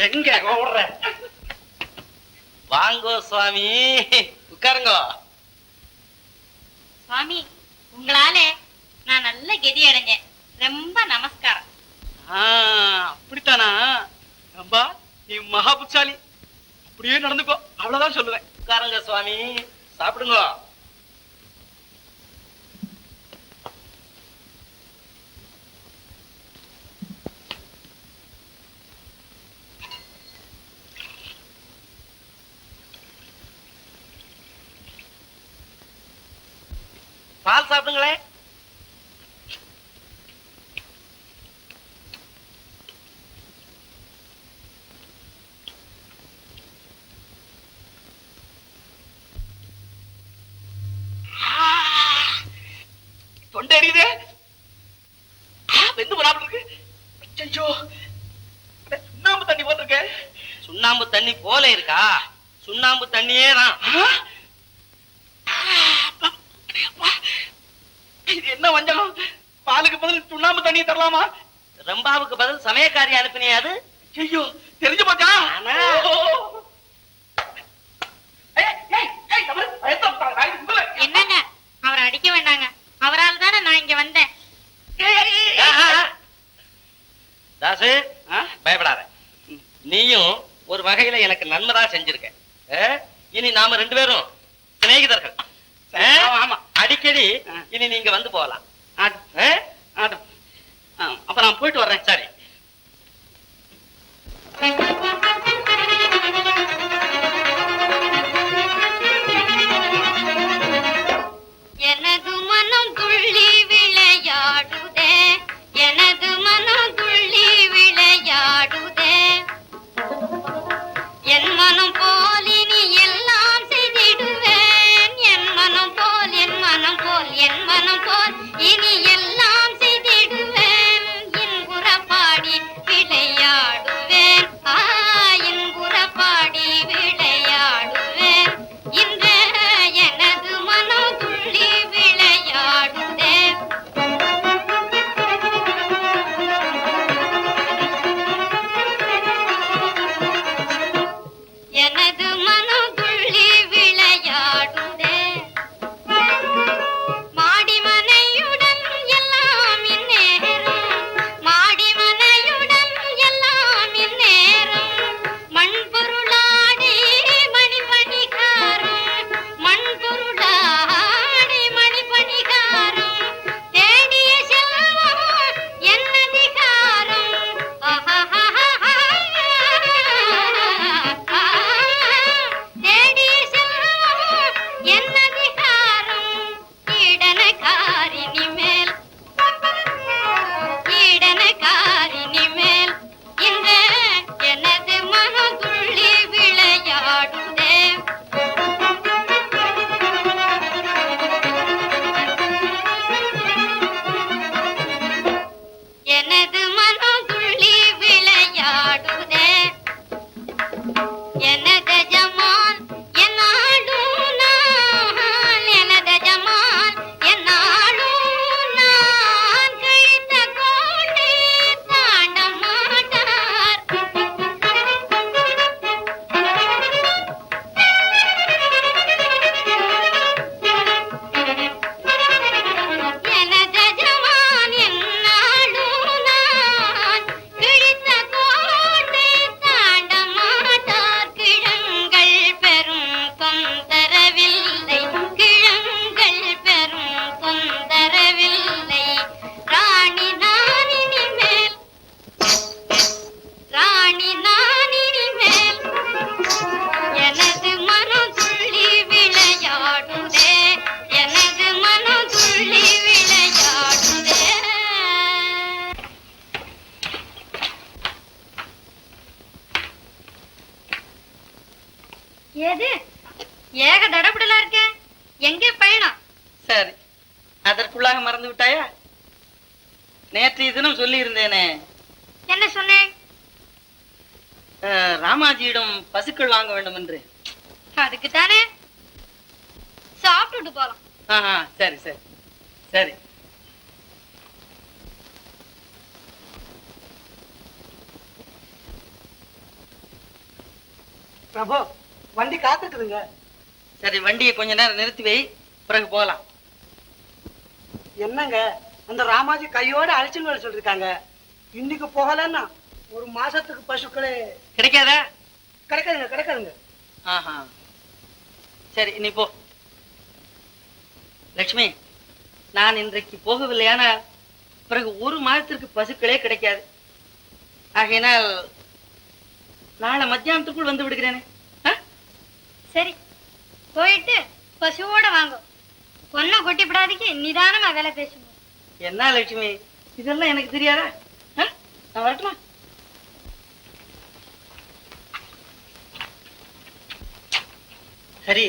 எங்க ஓடுற? வாங்கோ சுவாமி, உட்காருங்க. சுவாமி, உங்களால நான் நல்ல கதி அடைஞ்சேன். ரொம்ப நமஸ்காரம். அப்படித்தானா? ரம்பா நீ மகா புட்சாலி. அப்படியே நடந்துக்கோ, அவ்வளவுதான் சொல்லுவேன். உட்காருங்க சுவாமி, சாப்பிடுங்க. பால் சாப்பிடுங்களே. தொண்டை எரியுதே. வெந்து போறாம இருக்கு. ஐயோ, சுண்ணாம்பு தண்ணி போட்டிருக்க. சுண்ணாம்பு தண்ணி போல இருக்கா? சுண்ணாம்பு தண்ணியே தான். இது என்ன வஞ்சகம்? பாலுக்கு பதில் சுண்ணாம்பு தண்ணி தரலாமா? ரம்பாவுக்கு பதில் சமயக்காரி அனுப்பினே அது. ஐயோ, தெரிஞ்சு போச்சா? என்னங்க, அவரை அடிக்க வேண்டாங்க. அவரால் தானே நான் இங்க வந்தேன். தாசு, பயப்படாத. நீயும் ஒரு வகையில எனக்கு நன்மைதான் செஞ்சிருக்க. இனி நாம 2 பேரும் சிநேகிதர்கள். ஆமா, அடிக்கடி இனி நீங்க வந்து போகலாம். அப்ப நான் போயிட்டு வர்றேன். சரி. எனது மனம் துள்ளி விளையாடுதே, எனது மனம் துள்ளி விளையாடுதே, என் மனம் போல் இனி எல்லாம் செய்திடுவேன், என் மனம் போல் என் மனம் போல் என் மனம் போல் இனி எல்லாம் செய்திடுவேன், இன்புற ஏது ஏக தடபுடலா இருக்க, எங்கே பயணம்? சரி, அதற்குள்ளாக மறந்து விட்டாயா? நேற்றைய தினம் சொல்லி இருந்தேனே, என்ன சொன்னேன்? ராமாஜியிடம் பசுக்கள் வாங்க வேண்டும் என்று. அதுக்கு தானே, சாப்பிட்டுட்டு போலாம். சரி சரி சரி. பிரபு, வண்டி காத்துக்குதுங்க. சரி, வண்டியை கொஞ்ச நேரம் நிறுத்தி வை, பிறகு போகலாம். என்னங்க, அந்த ராமாஜி கையோட அழைச்சுன்னு வர சொல்லிருக்காங்க. இன்னைக்கு போகலன்னா ஒரு மாசத்துக்கு பசுக்களே கிடைக்காதா? கிடைக்காதுங்க, கிடைக்காதுங்க. சரி, நீ போ. லட்சுமி, நான் இன்றைக்கு போகவில்லையானால் பிறகு ஒரு மாதத்திற்கு பசுக்களே கிடைக்காது. ஆகையினால் நாளை மத்தியானத்துக்குள் வந்து விடுகிறேனே. சரி, போயிட்டு பசுவோட வாங்க. பொண்ணை கொட்டி விடாதீங்க, நிதானமா வேலை பேசுங்க. என்ன லட்சுமி, இதெல்லாம் எனக்கு தெரியாதா? நான் வரட்டுமா? சரி,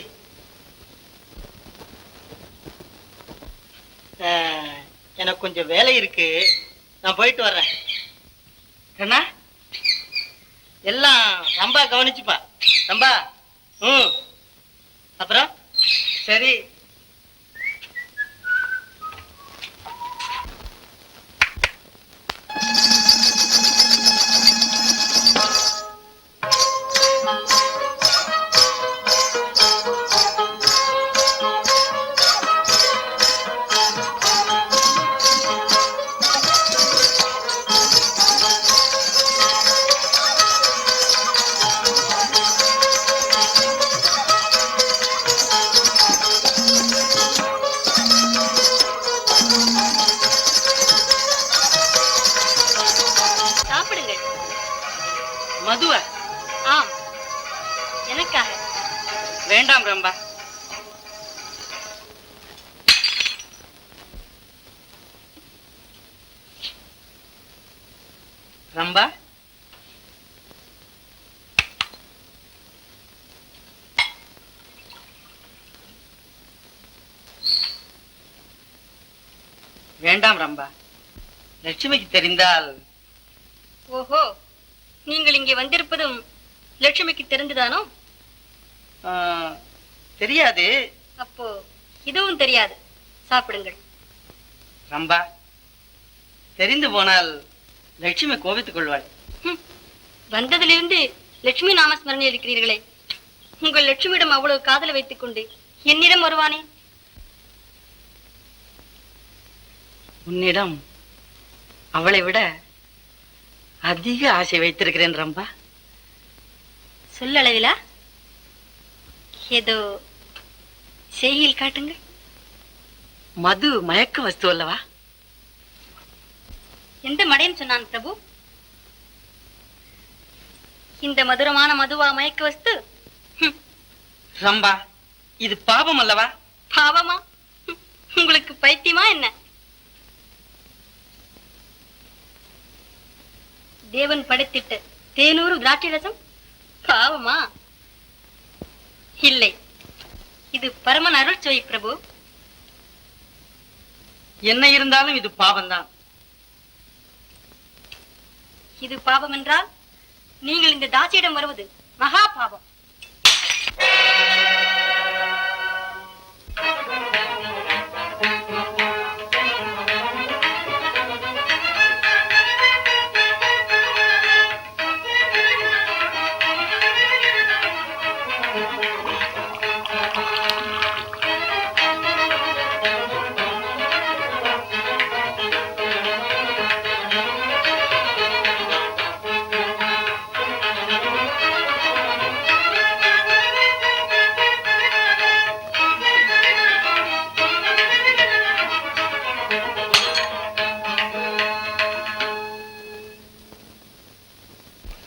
எனக்கு கொஞ்சம் வேலை இருக்கு, நான் போயிட்டு வர்றேன். கண்ணா, எல்லாம் ரம்பா கவனிச்சுப்பா. ரம்பா, அப்புறம் சரி. மதுவ? ஆம், எனக்காக. வேண்டாம் ரம்பா. ரம்பா, வேண்டாம் ரம்பா. லட்சுமிக்கு தெரிந்தால். ஓஹோ, நீங்கள் இங்கே வந்திருப்பதும் லட்சுமிக்கு தெரிந்துதானோ? தெரியாது. அப்போ இதுவும் தெரியாது. சாப்பிடுங்கள். ரம்பா, தெரிந்து போனால் லட்சுமி கோபித்துக் கொள்வாள். வந்ததிலிருந்து லட்சுமி நாமஸ்மரணை இருக்கிறீர்களே, உங்கள் லட்சுமியிடம் அவ்வளவு காதலை வைத்துக் கொண்டு என்னிடம் வருவானே? உன்னிடம் அவளை விட அதிக ஆசை வைத்திருக்கிறேன் ரம்பா. சொல்லளவிலா? ஏதோ செய்கையில் காட்டுங்க. மது மயக்க வஸ்து அல்லவா? எந்த மடையன் சொன்னான் பிரபு? இந்த மதுரமான மதுவா மயக்க வஸ்து? ரம்பா, இது பாவம் அல்லவா? பாவமா? உங்களுக்கு பைத்தியமா என்ன? தேவன் படைத்திட்ட தேனூறு திராட்சை ரசம் பாவமா? இல்லை, இது பரமன் அருள்சுவை பிரபு. என்ன இருந்தாலும் இது பாவம்தான். இது பாவம் என்றால் நீங்கள் இந்த தாசியிடம் வருவது மகா பாவம்.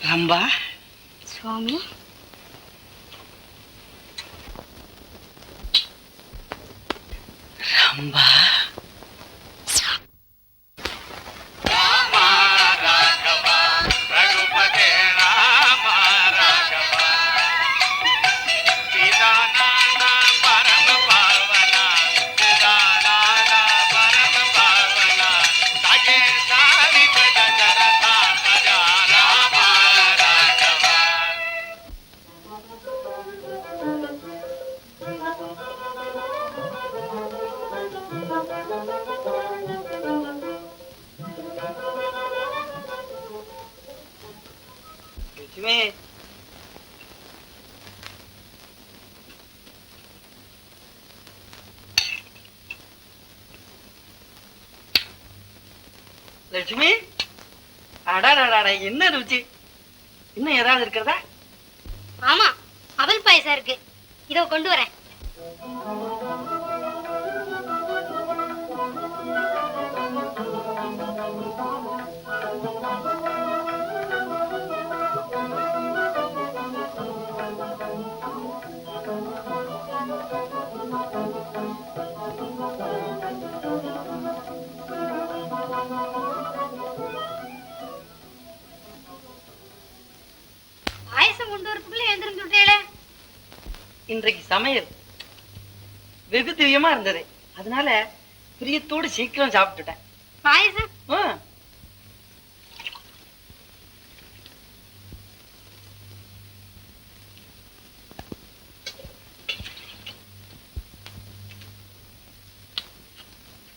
ரம்பா, சுவாமி, ரம்பா. லட்சுமி லட்சுமி அடாடாடா என்ன ருச்சி இன்னும் ஏதாவது இருக்கிறதா ஆமா அவல் பாயசம் இருக்கு இதோ கொண்டு வரேன் பாயசம் கொண்டு வரதுக்குள்ள எழுந்திருந்து விட்டேளே இன்றைக்கு சமையல் வெகு திவ்யமா இருந்தது அதனால பிரியத்தோடு சீக்கிரம் சாப்பிட்டுட்டேன் பாயசம் ஆ.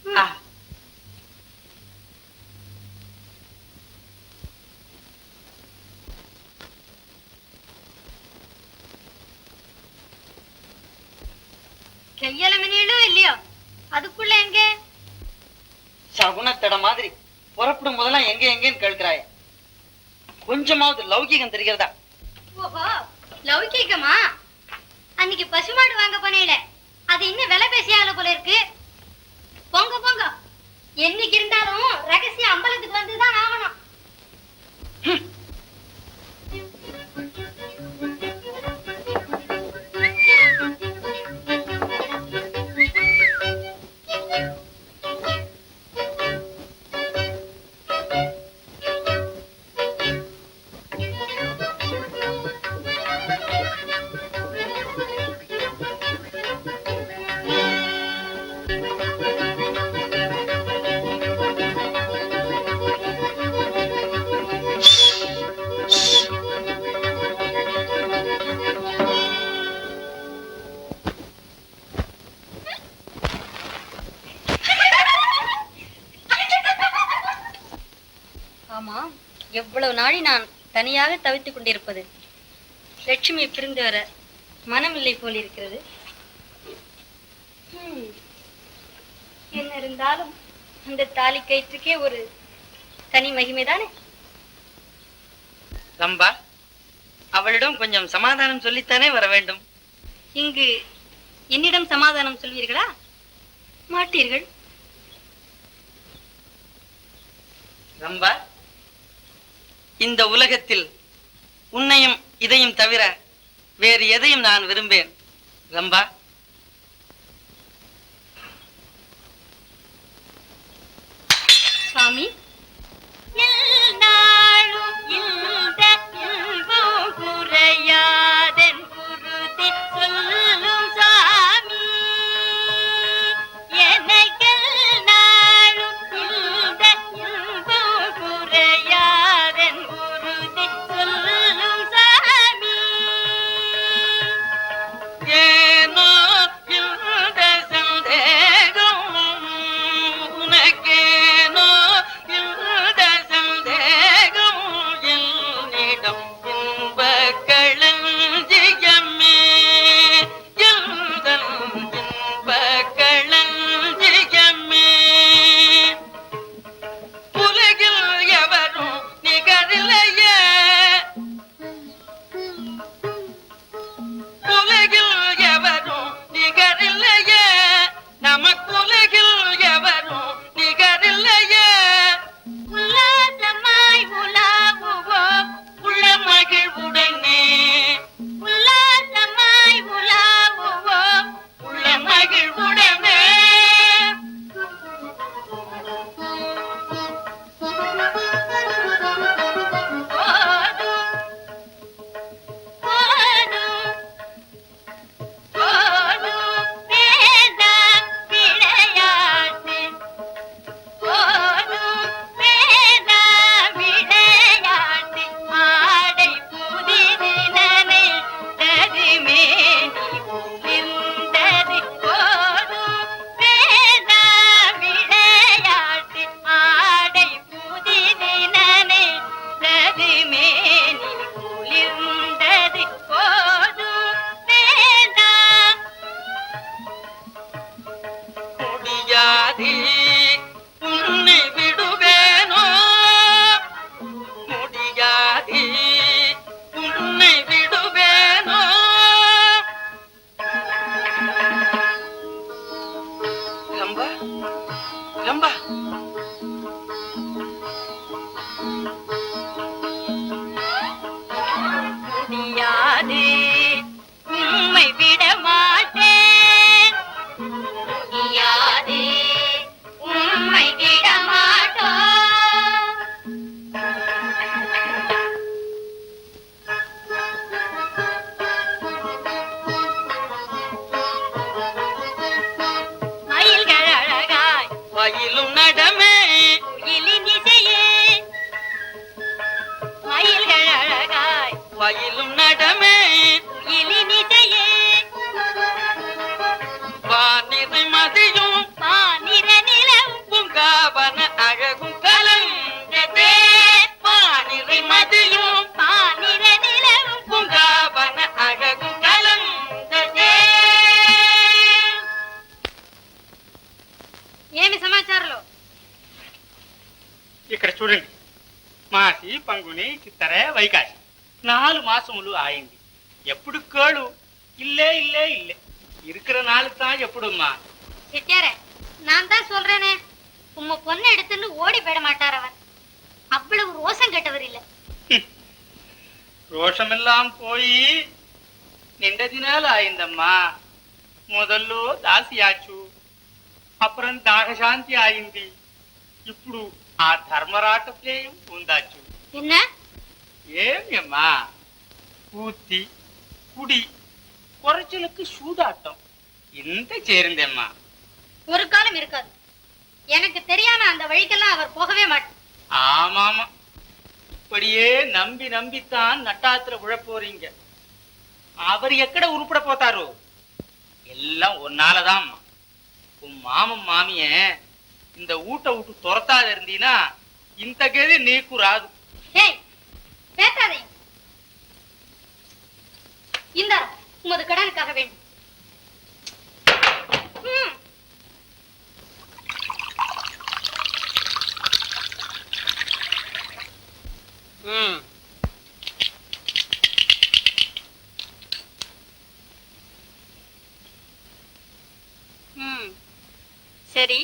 ஆ. கையால மினியிலும் இல்லையோ அதுக்குள்ள எங்க சகுனத்தட மாதிரி புறப்படும் போதெல்லாம் எங்க எங்கன்னு கேட்கிறாய கொஞ்சமாவது லௌகிகம் தெரிகிறதா ஓஹோ லௌகிகமா அன்னைக்கு பசுமாடு வாங்க போனேல அது இன்னும் விலை பேசியால போல இருக்கு போங்க போங்க என்னைக்கு இருந்தாலும் ரகசிய அம்பலத்துக்கு வந்துதான் ஆகணும் ஆமா எவ்வளவு நாளி நான் தனியாக தவித்துக் கொண்டிருப்பது லட்சுமி பிரிந்து வர மனமில்லை போல் இருக்கிறது என்ன இருந்தாலும் இந்த தாலி கயிற்றுக்கே ஒரு தனி மகிமைதானே ரம்பா அவளிடம் கொஞ்சம் சமாதானம் சொல்லித்தானே வர வேண்டும் இங்கு என்னிடம் சமாதானம் சொல்வீர்களா மாட்டீர்கள் ரம்பா இந்த உலகத்தில் உன்னையும் இதையும் தவிர வேறு எதையும் நான் விரும்பேன் ரம்பா சுவாமி ஏனோ இந்த சந்தேகம் உனக்கேனோ இந்த சந்தேகம் என்னிடம் இன்ப களஞ்சியமே எந்தன் இன்ப களஞ்சியமே உலகில் எவரும் நிகரில்லையே உலகில் எவரும் நிகரில்லையே நமக்குலகில் எவரும் நிகரில்லையே உல்லாசமாய் உலாவுவோம் உள்ள மகிழ்வுடனே உல்லாசமாய் உலாவுவோம் உள்ள மகிழ்வுடனே ஓ வயலும் நடமே எழினிசையே வானிறை மதியும் பானிர நிலவும் பூங்காவன அழகும் கலந்ததே வானிறை மதியும் பானிர நிலவும் பூங்காவன அழகும் கலந்ததே. ఏమి సమాచారంలో ఇక్కడ చూడండి, మాసి పంగుని చిత్తరే వైకాసి 4 మాసములు ఆయింది. ఎప్పుడు కేళు ఇల్లే ఇల్లే ఇల్లే இருக்கிற நாள் தான் எப்படிம்மா? செட்டியாரே, நான் தான் சொல்றேனே, உம்ம பொண்ணை எடுத்துன்னு ஓடி போயிட மாட்டார் அவர். அவ்வளவு ரோசம் கெட்டவர் இல்ல. రోషమెల్లాం పోయి నిండదినాలు ఆయిందమ్మా. మొదల్లో దాసియాచు, అப்புறம் దాగశాంతి ఆయింది. ఇప్పుడు ఆ ధర్మరాటప్లేయం ఉందాచు. என்ன ఏమమ్మా, కూతి కుడి குறைச்சலுக்கு சூதாட்டம் இந்த சேருந்தேம்மா. ஒரு காலம் இருக்காது. எனக்கு தெரியாம அந்த வழிக்கெல்லாம் அவர் போகவே மாட்டார். ஆமாமா, இப்படியே நம்பி நம்பித்தான் நட்டாத்துல உழப்போறீங்க. அவர் எக்கட உருப்பட போத்தாரு? எல்லாம் ஒன்னாலதான். உன் மாமன் மாமிய இந்த ஊட்ட விட்டு துரத்தாத இருந்தீனா இந்த கதி நீக்கு ராது. ஏய், பேசாதே. இந்த உமது கடனுக்காக வேண்டும். சரி,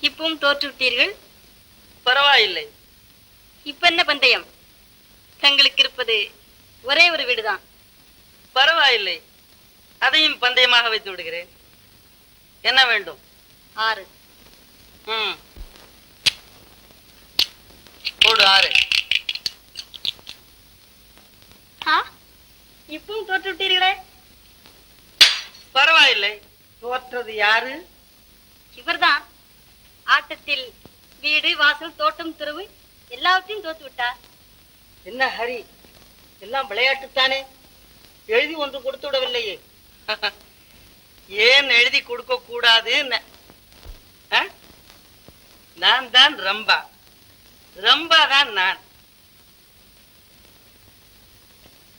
இப்பவும் தோற்று விட்டீர்கள். பரவாயில்லை. இப்ப என்ன பந்தயம்? தங்களுக்கு இருப்பது ஒரே ஒரு வீடுதான். பரவாயில்லை, அதையும் பந்தயமாக வைத்து விடுகிறேன். என்ன வேண்டும்? 6. போடு 6. இப்பவும் தோற்று விட்டீர்களே. பரவாயில்லை. தோற்றது யாரு? இவர்தான். ஆட்டத்தில் வீடு, வாசல், தோட்டம், துறவு எல்லாவற்றையும் தோத்து விட்டார். என்ன ஹரி, எல்லாம் விளையாட்டுத்தானே? எழுதி ஒன்று கொடுத்து விடவில்லையே? ஏன் எழுதி கொடுக்க கூடாது? நான் தான் ரம்பா, ரம்பா தான் நான்.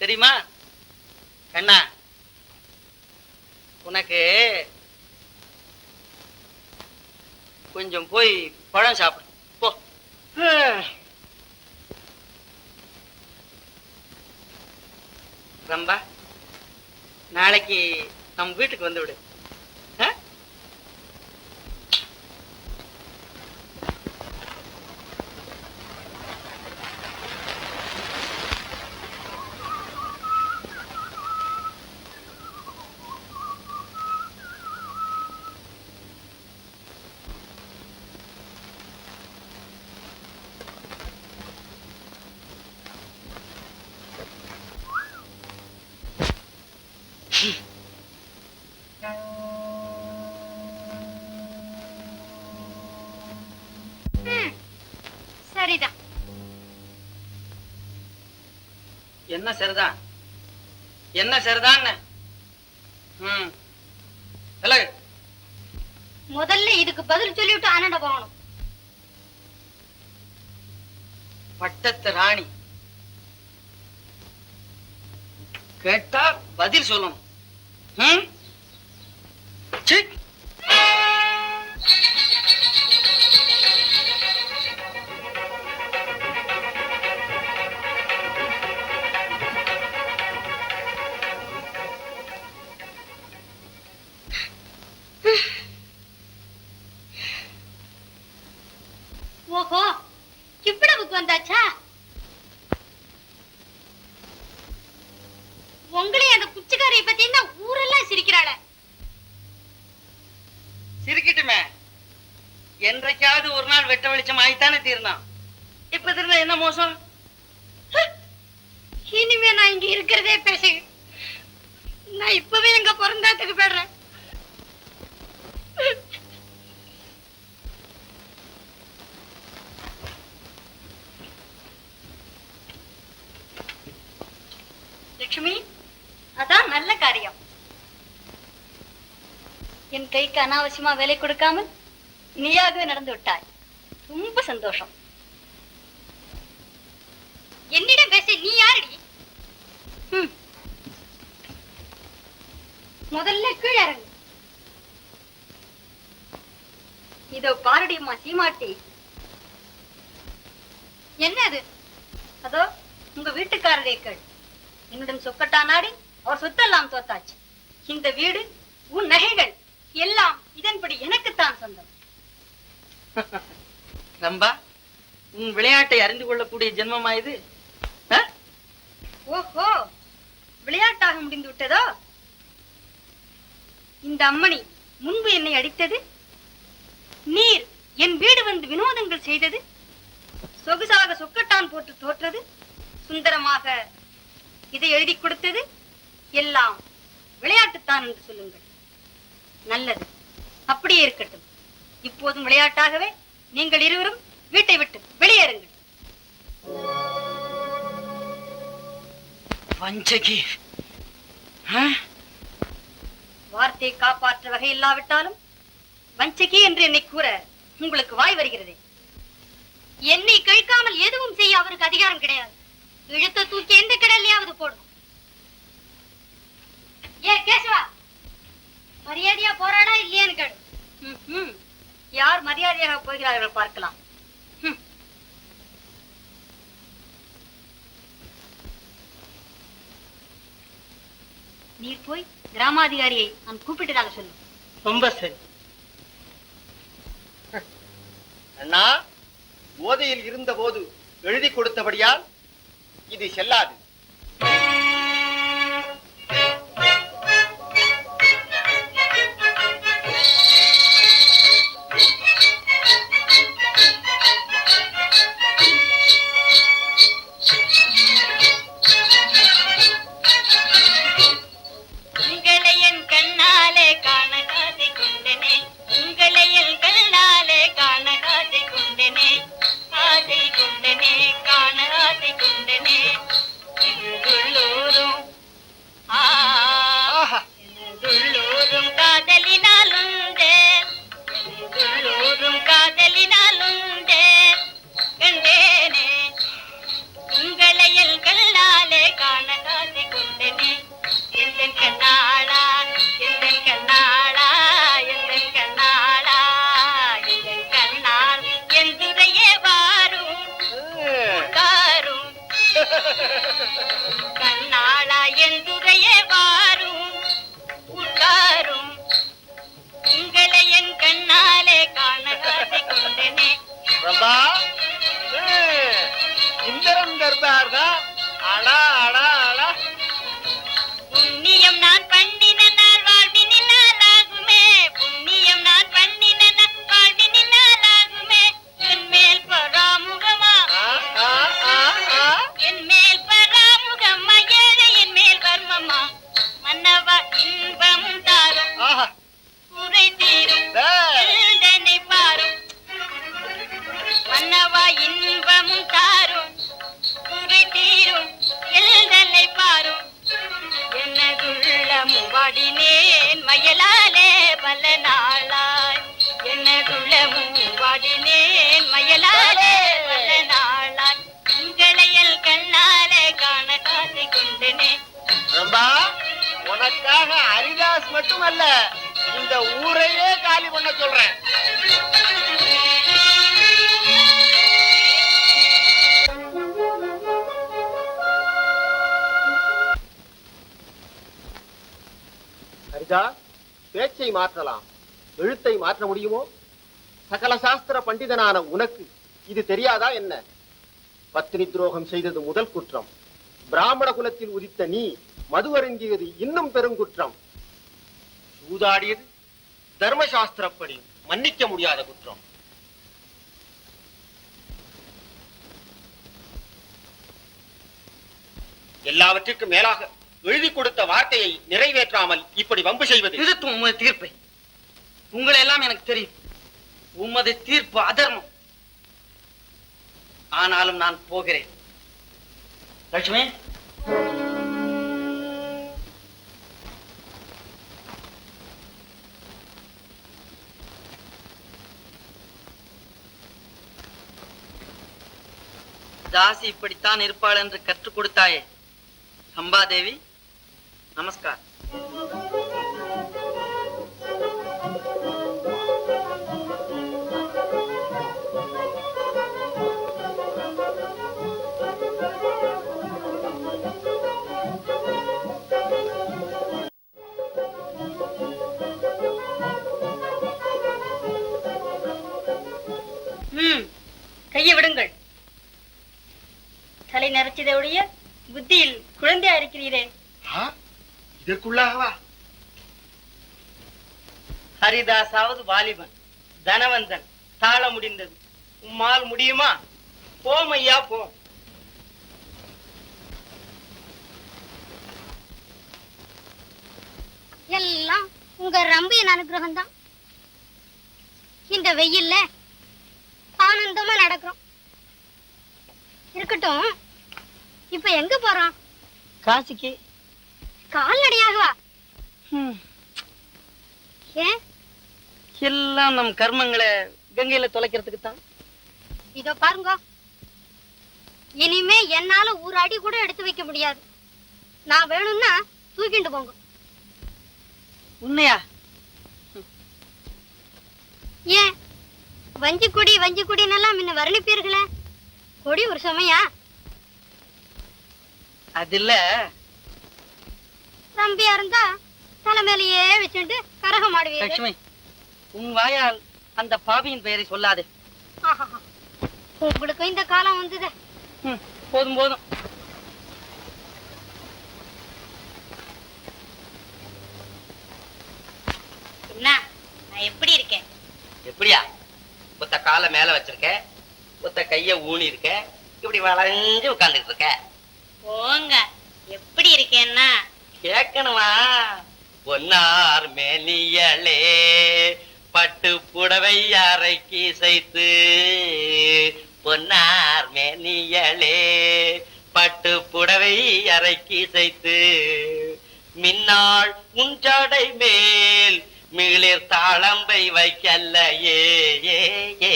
தெரியுமா கண்ணா? உனக்கு கொஞ்சம் போய் பழம் சாப்பிடு போ. ரம்பா, நாளைக்கு நம்ம வீட்டுக்கு வந்து விடு. சரிதான். என்ன சரிதான்? என்ன சரிதான்? முதல்ல இதுக்கு பதில் சொல்லிவிட்டு ஆனண்ட போகணும். பட்டத்து ராணி கேட்டா பதில் சொல்லணும். சீ. ஓஹோ, இவ்வளவுக்கு வந்தாச்சா? உங்களையும் அந்த குச்சிக்காரியை பத்தி தான் ஊரெல்லாம் சிரிக்கிறாள. சிரிக்கட்டுமே, என்றைக்காவது ஒரு நாள் வெட்ட வெளிச்சம் ஆயித்தானே தீர்ந்தான். இப்ப திரும்ப என்ன மோசம்? இனிமே நான் இங்க இருக்கிறதே பேசு. நான் இப்பவே எங்க பிறந்தாத்துக்கு போயிடுறேன். லட்சுமி, அதான் நல்ல காரியம். என் கைக்கு அனாவசியமா வேலை கொடுக்காமல் நீயாகவே நடந்து விட்டாய். ரொம்ப சந்தோஷம். என்னிடம் பேச நீ யாரடி? முதல்ல கீழே இறங்கு. இதோ பாரடியம்மா சீமாட்டி. என்ன அது? அதோ உங்க வீட்டுக்காரரே கேள். என்னுடன் சொக்கட்டா நாடி அவர் சொத்தெல்லாம் தோத்தாச்சு. இந்த வீடு, உன் நகைகள் எல்லாம் இதன்படி எனக்குத்தான் சொந்தம். ரம்பா, உன் விளையாட்டை அறிந்து கொள்ளக்கூடிய ஜென்மமா இது? ஓஹோ, விளையாட்டாக முடிந்து விட்டதோ? இந்த அம்மணி முன்பு என்னை அடித்தது, நீர் என் வீடு வந்து வினோதங்கள் செய்தது, சொகுசாக சொக்கட்டான் போட்டு தோற்றது, சுந்தரமாக இதை எழுதி கொடுத்தது எல்லாம் விளையாட்டுத்தான் என்று சொல்லுங்கள். நல்லது, அப்படியே இருக்கட்டும். இப்போதும் விளையாட்டாகவே நீங்கள் இருவரும் வீட்டை விட்டு வெளியேறுங்கள். வஞ்சகி, வார்த்தையை காப்பாற்ற வகை இல்லாவிட்டாலும் வஞ்சகி என்று என்னை கூற உங்களுக்கு வாய் வருகிறது. என்னை கழிக்காமல் எதுவும் செய்ய அவருக்கு அதிகாரம் கிடையாது. இழுத்த தூக்கி எந்த கடல்லையாவது போடும். ஏ கேசவா, மரியாதையா போறாடா இல்லையான்னு கேடு. யார் மரியாதையாக போகிறார்கள் பார்க்கலாம். நீர் போய் கிராமாதிகாரியை நான் கூப்பிட்டதாக சொல்லு. ரொம்ப சரி. அண்ணா, போதையில் இருந்த போது எழுதி கொடுத்தபடியால் இது செல்லாது. இந்திரன் தர்பார் தான். அடா அடா அடா, புண்ணியம் நான் பண்ணினால் வாழ்வினாலாகுமே, புண்ணியம் நான் பண்ணினால் வாழ்வினாலாகுமே. என் மேல் பராமுகமா, என் மேல் பராமுகமா, ஏழையின் மேல் வர்மமா, மன்னவா இன்பமும் தாரும் குறை தீரும் எழுதனை பாரும். மன்னவா இன்பமும் தாரும் குறை தீரும் எழுதலை பாரும். என்னதுள்ளமும் வாடினேன் மயலாலே பல நாளாய், என்னதுள்ளமும் வாடினேன் மயலாலே பல நாளாய். உங்களையல் கண்ணாலே காண காசை கொண்டனே. ரம்பா, உனக்காக ஹரிதாஸ் மட்டுமல்ல, இந்த ஊரையே காலி பண்ண சொல்றேன். ஹரிதா, பேச்சை மாற்றலாம், எழுத்தை மாற்ற முடியுமோ? சகல சாஸ்திர பண்டிதனான உனக்கு இது தெரியாதா என்ன? பத்தினி துரோகம் செய்தது முதல் குற்றம். பிராமண குலத்தில் உதித்த நீ மது அருந்தியது இன்னும் பெருங்குற்றம். சூதாடியது தர்மசாஸ்திரப்படி மன்னிக்க முடியாத குற்றம். எல்லாவற்றுக்கும் மேலாக எழுதி கொடுத்த வார்த்தையை நிறைவேற்றாமல் இப்படி வம்பு செய்வது. திருத்தும் உமது தீர்ப்பை. உங்களை எல்லாம் எனக்கு தெரியும். உமது தீர்ப்பு அதர்மம். ஆனாலும் நான் போகிறேன். லட்சுமி, தாசி இப்படித்தான் இருப்பாள் என்று கற்றுக் கொடுத்தாயே சம்பாதேவி, நமஸ்கார். கையை விடுங்கள். தலை நரைச்சதை ஒழிய புத்தியில் குழந்தையா இருக்கிறீரே. இதற்குள்ளாகவா? ஹரிதாசாவது வாலிபன், தனவந்தன், தாழ முடிந்தது. உம்மால் முடியுமா? போம் ஐயா, போம். எல்லாம் உங்க ரம்பியின் அனுகிரகம் தான். இந்த வெயில்ல ஆனந்தமா நடக்கிறோம். இருக்கட்டும், இப்ப எங்க போறோம்? காசிக்கு. கால்நடையாகவா? ஏன்? எல்லாம் நம் கர்மங்களை கங்கையில தொலைக்கிறதுக்கு தான். இதோ பாருங்க, இனிமே என்னால ஒரு அடி கூட எடுத்து வைக்க முடியாது. நான் வேணும்னா தூக்கிட்டு போங்க. உண்மையா? ஏன் வஞ்சி கொடின்னெல்லாம் முன்ன வர்ணிப்பீர்களே, கொடி ஒரு சமயா? அது இல்ல, தம்பியா இருந்தா தலைமையிலேயே வச்சுட்டு கரகம் ஆடுவீங்க. லட்சுமி, உன் வாயால் அந்த பாவியின் பெயரை சொல்லாதே. உங்களுக்கு இந்த காலம் வந்தது. போதும் போதும். என்ன, நான் எப்படி இருக்கேன்? எப்படியா? ஒத்த காலை மேல வச்சிருக்க, ஒத்த கைய ஊனி இருக்க, இப்படி வளைஞ்சு உட்கார்ந்துட்டு இருக்க. போங்க, எப்படி இருக்கேன்னா கேட்கணுமா? பொன்னார் மேனியலே பட்டு புடவை அரைக்கி சைத்து, பொன்னார் மேனியலே பட்டு புடவை அரைக்கி சைத்து, மின்னாள் உஞ்சடை மேல் மிளிர் தாளம்பை வைக்கல்ல ஏ ஏ ஏ.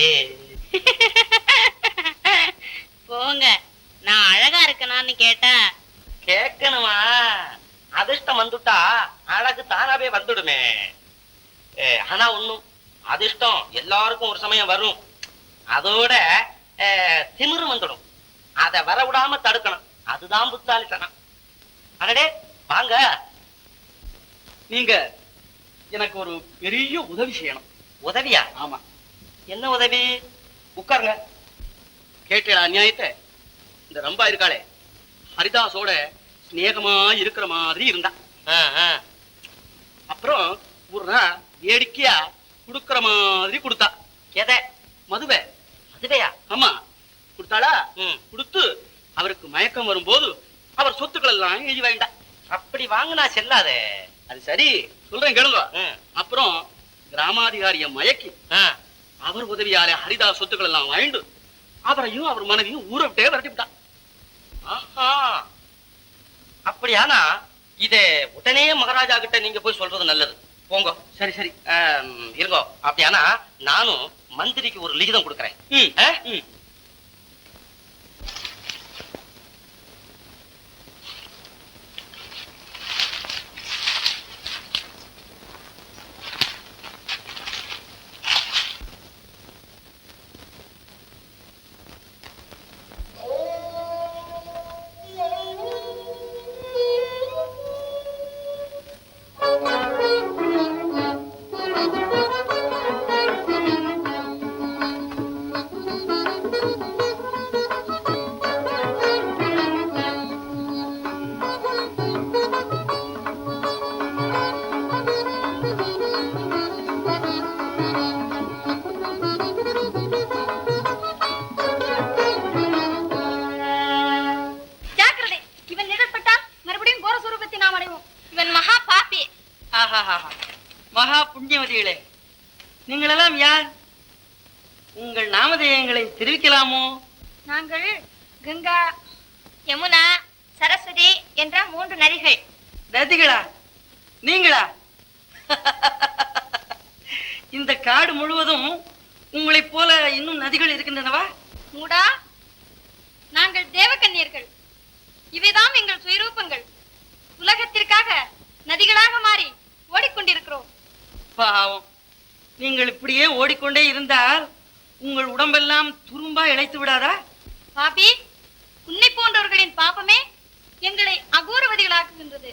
போங்க, நான் அழகா இருக்கனான்னு கேட்டேன். கேட்கணுமா? அதிர்ஷ்டம் வந்துட்டா அழகு தானாவே வந்துடுமே. ஆனா ஒண்ணும், அதிர்ஷ்டம் எல்லாருக்கும் ஒரு சமயம் வரும். அதோட திமிரு வந்துடும். அத வர விடாம தடுக்கணும். அதுதான் புத்தாலித்தனம். அடடே வாங்க. நீங்க எனக்கு ஒரு பெரிய உதவி செய்யணும். உதவியா? ஆமா. என்ன உதவி? உட்காருங்க. கேட்டேடா நியாயத்தை? இந்த ரம்பா இருக்காளே, ஹரிதாஸோட ஸ்நேகமா இருக்கிற மாதிரி இருந்தா. அப்புறம் ஒரு நாள் வேடிக்கையா குடுக்கற மாதிரி கொடுத்தா. எதை? மதுவை. அதுவையா? ஆமா, கொடுத்தாளா? கொடுத்து அவருக்கு மயக்கம் வரும்போது அவர் சொத்துக்கள் எல்லாம் எழுதி வாங்கிட்டா. அப்படி வாங்கினா செல்லாதே. அது சரி, சொல்றேன் கேளுங்க. அப்புறம் கிராமாதிகாரிய மயக்கி அவர் உதவியாலே ஹரிதாஸ் சொத்துக்கள் எல்லாம் வாங்கிட்டு அவரையும் அவர் மனைவியும் ஊரை விட்டே விரட்டிவிட்டான். அப்படியானா இத உடனே மகாராஜா கிட்ட நீங்க போய் சொல்றது நல்லது. போங்க. சரி சரி இருங்கோ. அப்படியானா நானும் மந்திரிக்கு ஒரு லிகிதம் கொடுக்கறேன். மகா புண்ணியவதிகளே, நீங்களெல்லாம் யார்? உங்கள் நாமதேயங்களை தெரிவிக்கலாமோ? நாங்கள் கங்கா, யமுனா, சரஸ்வதி என்ற 3 நதிகள். நதிகளா? நீங்களா? இந்த காடு முழுவதும் உங்களைப் போல இன்னும் நதிகள் இருக்கின்றனவா? மூடா, நாங்கள் தேவகன்னியர்கள். இவைதாம் எங்கள் சுயரூபங்கள். உலகத்திற்காக நதிகளாக மாறி ஓடிக்கொண்டிருக்கிறோம். பாவம், நீங்கள் இப்படியே ஓடிக்கொண்டே இருந்தால் உங்கள் உடம்பெல்லாம் துரும்பா இழைத்து விடாதா? பாபி, உன்னை போன்றவர்களின் பாபமே எங்களை அகோரவதிகளாக்குகின்றது.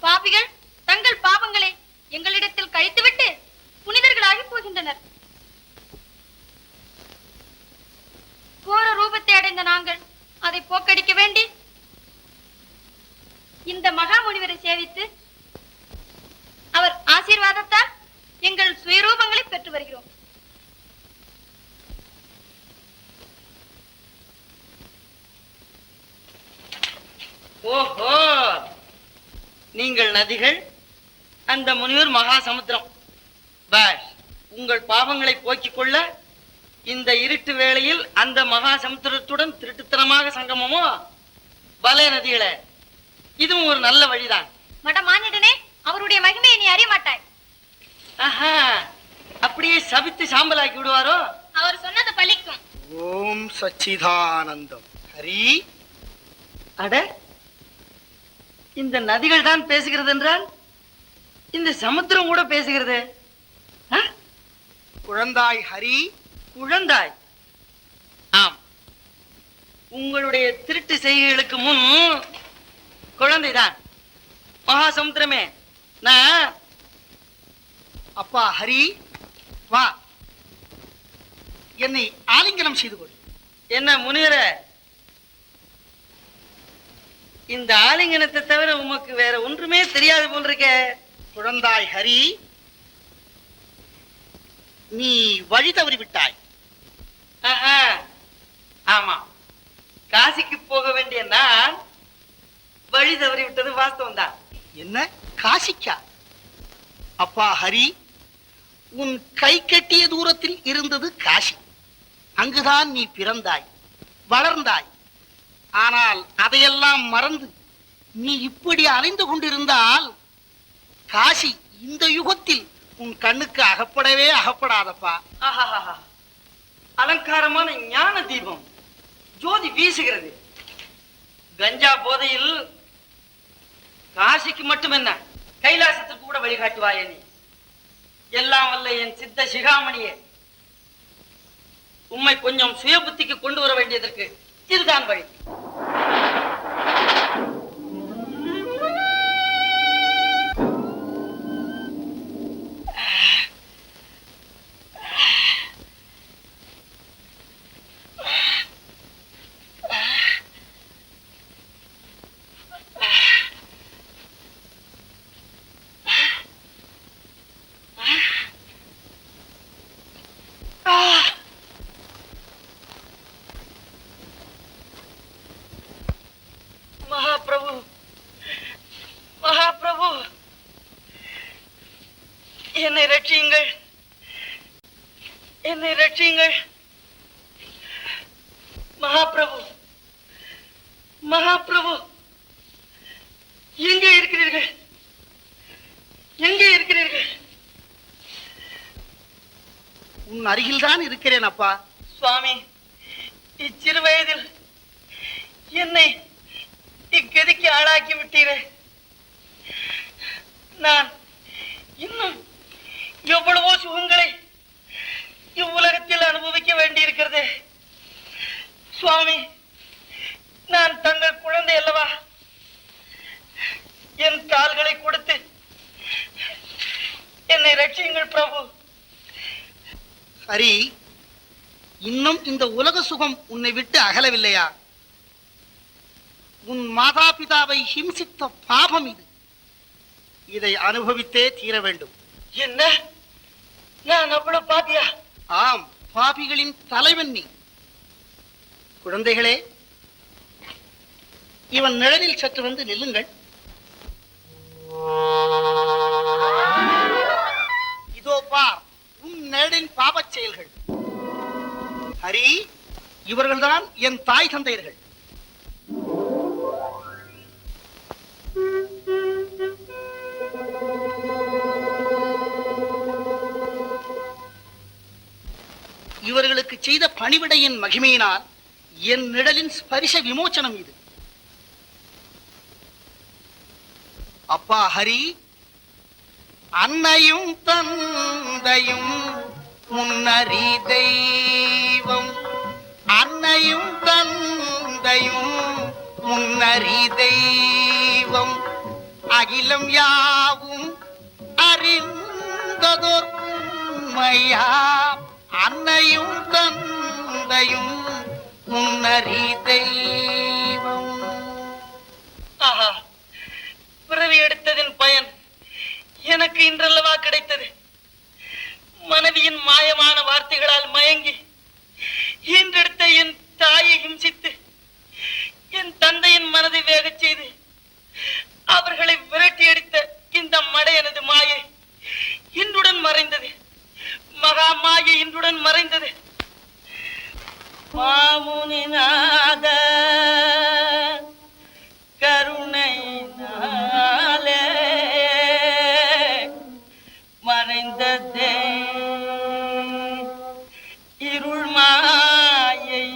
பாபிகள் தங்கள் பாவங்களை எங்களிடத்தில் கழித்துவிட்டு புனிதர்களாகி போகின்றனர். கோர ரூபத்தை அடைந்த நாங்கள் அதை போக்கடிக்க வேண்டி இந்த மகா முனிவரை சேவித்து அவர் ஆசீர்வாதத்தால் எங்கள் சுயரூபங்களை பெற்று வருகிறோம். ஓஹோ, நீங்கள் நதிகள், அந்த முனிவர் மகா சமுத்திரம். பாஷ், உங்கள் பாவங்களை போக்கிக் கொள்ள இந்த இருட்டு வேளையில் அந்த மகா சமுத்திரத்துடன் திருட்டுத்தனமாக சங்கமமோ? பலே நதிகளே, இதுவும் ஒரு நல்ல வழிதான். மடமானிடனே, அவருடைய மகிமையை நீ அறிய மாட்டாய். ஆஹா, அப்படியே சபித்து சாம்பலாக்கி விடுவாரோ? அவர் சொன்னது பலிக்கும். ஓம் சச்சிதானந்தம். ஹரி, அட, இந்த நதிகள் தான் பேசுகிறது என்றால் இந்த சமுத்திரம் கூட பேசுகிறது. குழந்தாய் ஹரி. குழந்தாய்? ஆம், உங்களுடைய திருட்டு செய்கைகளுக்கு முன் குழந்தைதான். மகா சமுத்திரமே, நான் அப்பா ஹரி, வா, என்னை ஆலிங்கனம் செய்து கொள். என்ன முனிவர, இந்த ஆலிங்கனத்தை தவிர உமக்கு வேற ஒன்றுமே தெரியாது போல் இருக்க. குழந்தாய் ஹரி, நீ வழி தவறி விட்டாய். ஆஹா, ஆமா, காசிக்கு போக வேண்டிய நான் வழி தவறி விட்டது வாஸ்தவம் தான். என்ன, காசிக்கா? அப்பா ஹரி, உன் கை கட்டிய தூரத்தில் இருந்தது காசி. அங்குதான் நீ பிறந்தாய், வளர்ந்தாய். ஆனால் அதையெல்லாம் மறந்து நீ இப்படி அலைந்து கொண்டிருந்தால் காசி இந்த யுகத்தில் உன் கண்ணுக்கு அகப்படவே அகப்படாதப்பா. ஆஹா, அலங்காரமான ஞான தீபம் ஜோதி வீசுகிறது. கஞ்சா போதையில் காசிக்கு மட்டும் என்ன, கைலாசத்துக்கு கூட வழிகாட்டுவாயே நீ. எல்லாம் வல்ல என் சித்த சிகாமணியே, உம்மை கொஞ்சம் சுய புத்திக்கு கொண்டு வர வேண்டியதற்கு இதுதான் வழி. மகாபிரபு, மகாபிரபு, என்னை ரட்சியுங்கள், என்னை ரட்சியுங்கள். மகாபிரபு, மகாபிரபு, எங்கே இருக்கிறீர்கள்? எங்கே இருக்கிறீர்கள்? உன் அருகில் தான் இருக்கிறேன் அப்பா. சுவாமி, இச்சிறு வயதில் என்னை இக்கதிக்கு ஆளாக்கி விட்டீரே. நான் இன்னும் எவ்வளவோ சுகங்களை இவ்வுலகத்தில் அனுபவிக்க வேண்டியிருக்கிறது. சுவாமி, நான் தங்கள் குழந்தை அல்லவா? என் கால்களை கொடுத்து என்னை ரட்சியுங்கள் பிரபு. ஹரி, இன்னும் இந்த உலக சுகம் உன்னை விட்டு அகலவில்லையா? உன் மாதா பிதாவை ஹிம்சித்த பாபம் இது. இதை அனுபவித்தே தீர வேண்டும். என்ன, நான் அவ்வளவு பாப்பியா? ஆம், பாபிகளின் தலைவன் நீ. குழந்தைகளே, இவன் நிழலில் சற்று வந்து நில்லுங்கள். இதோ பார் உன் நிழலின் பாபச் செயல்கள். ஹரி, இவர்கள்தான் என் தாய் தந்தையர்கள். இவர்களுக்கு செய்த பணிவிடையின் மகிமையினால் என் நிழலின் ஸ்பரிச விமோச்சனம் இது. அப்பா ஹரி, அன்னையும் தந்தையும் முன்னறி தெய்வம், அன்னையும் தந்தையும் முன்னறி தெய்வம், அகிலம் யாவும் அறிந்ததோர் உண்மையா, அன்னையும் தந்தையும் முன்னறி தெய்வம். ஆஹா, பிறவி எடுத்ததின் பயன் எனக்கு இன்றல்லவா கிடைத்தது. மனைவியின் மாயமான வார்த்தைகளால் மயங்கி ஈன்றெடுத்த என் தாயை ஹிம்சித்து என் தந்தையின் மனதை வேகச் செய்து அவர்களை விரட்டி அடித்த இந்த மடையனது மாயை இன்றுடன் மறைந்தது. மகா மாயை இன்றுடன் மறைந்தது. மாமுனிநாத கருணையினாலே மறைந்ததே இருள் மாயை,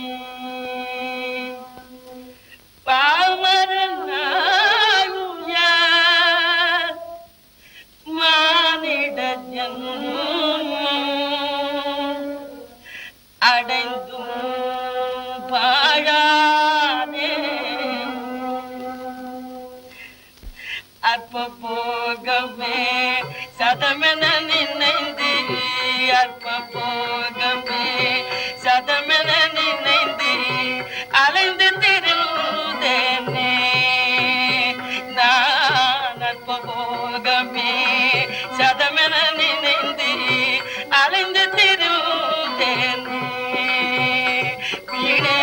பாமரனாயுய மானிட ஜன்மம் அடைந்தும் பாழானே, அற்ப போகமே சதமென நினைந்து, அற்ப போகமே சதமென நினைந்து அலைந்து திருந்தேனே, நான் அற்ப போகமே சதமென நினைந்து அலைந்து திருந்தேனே, வீடே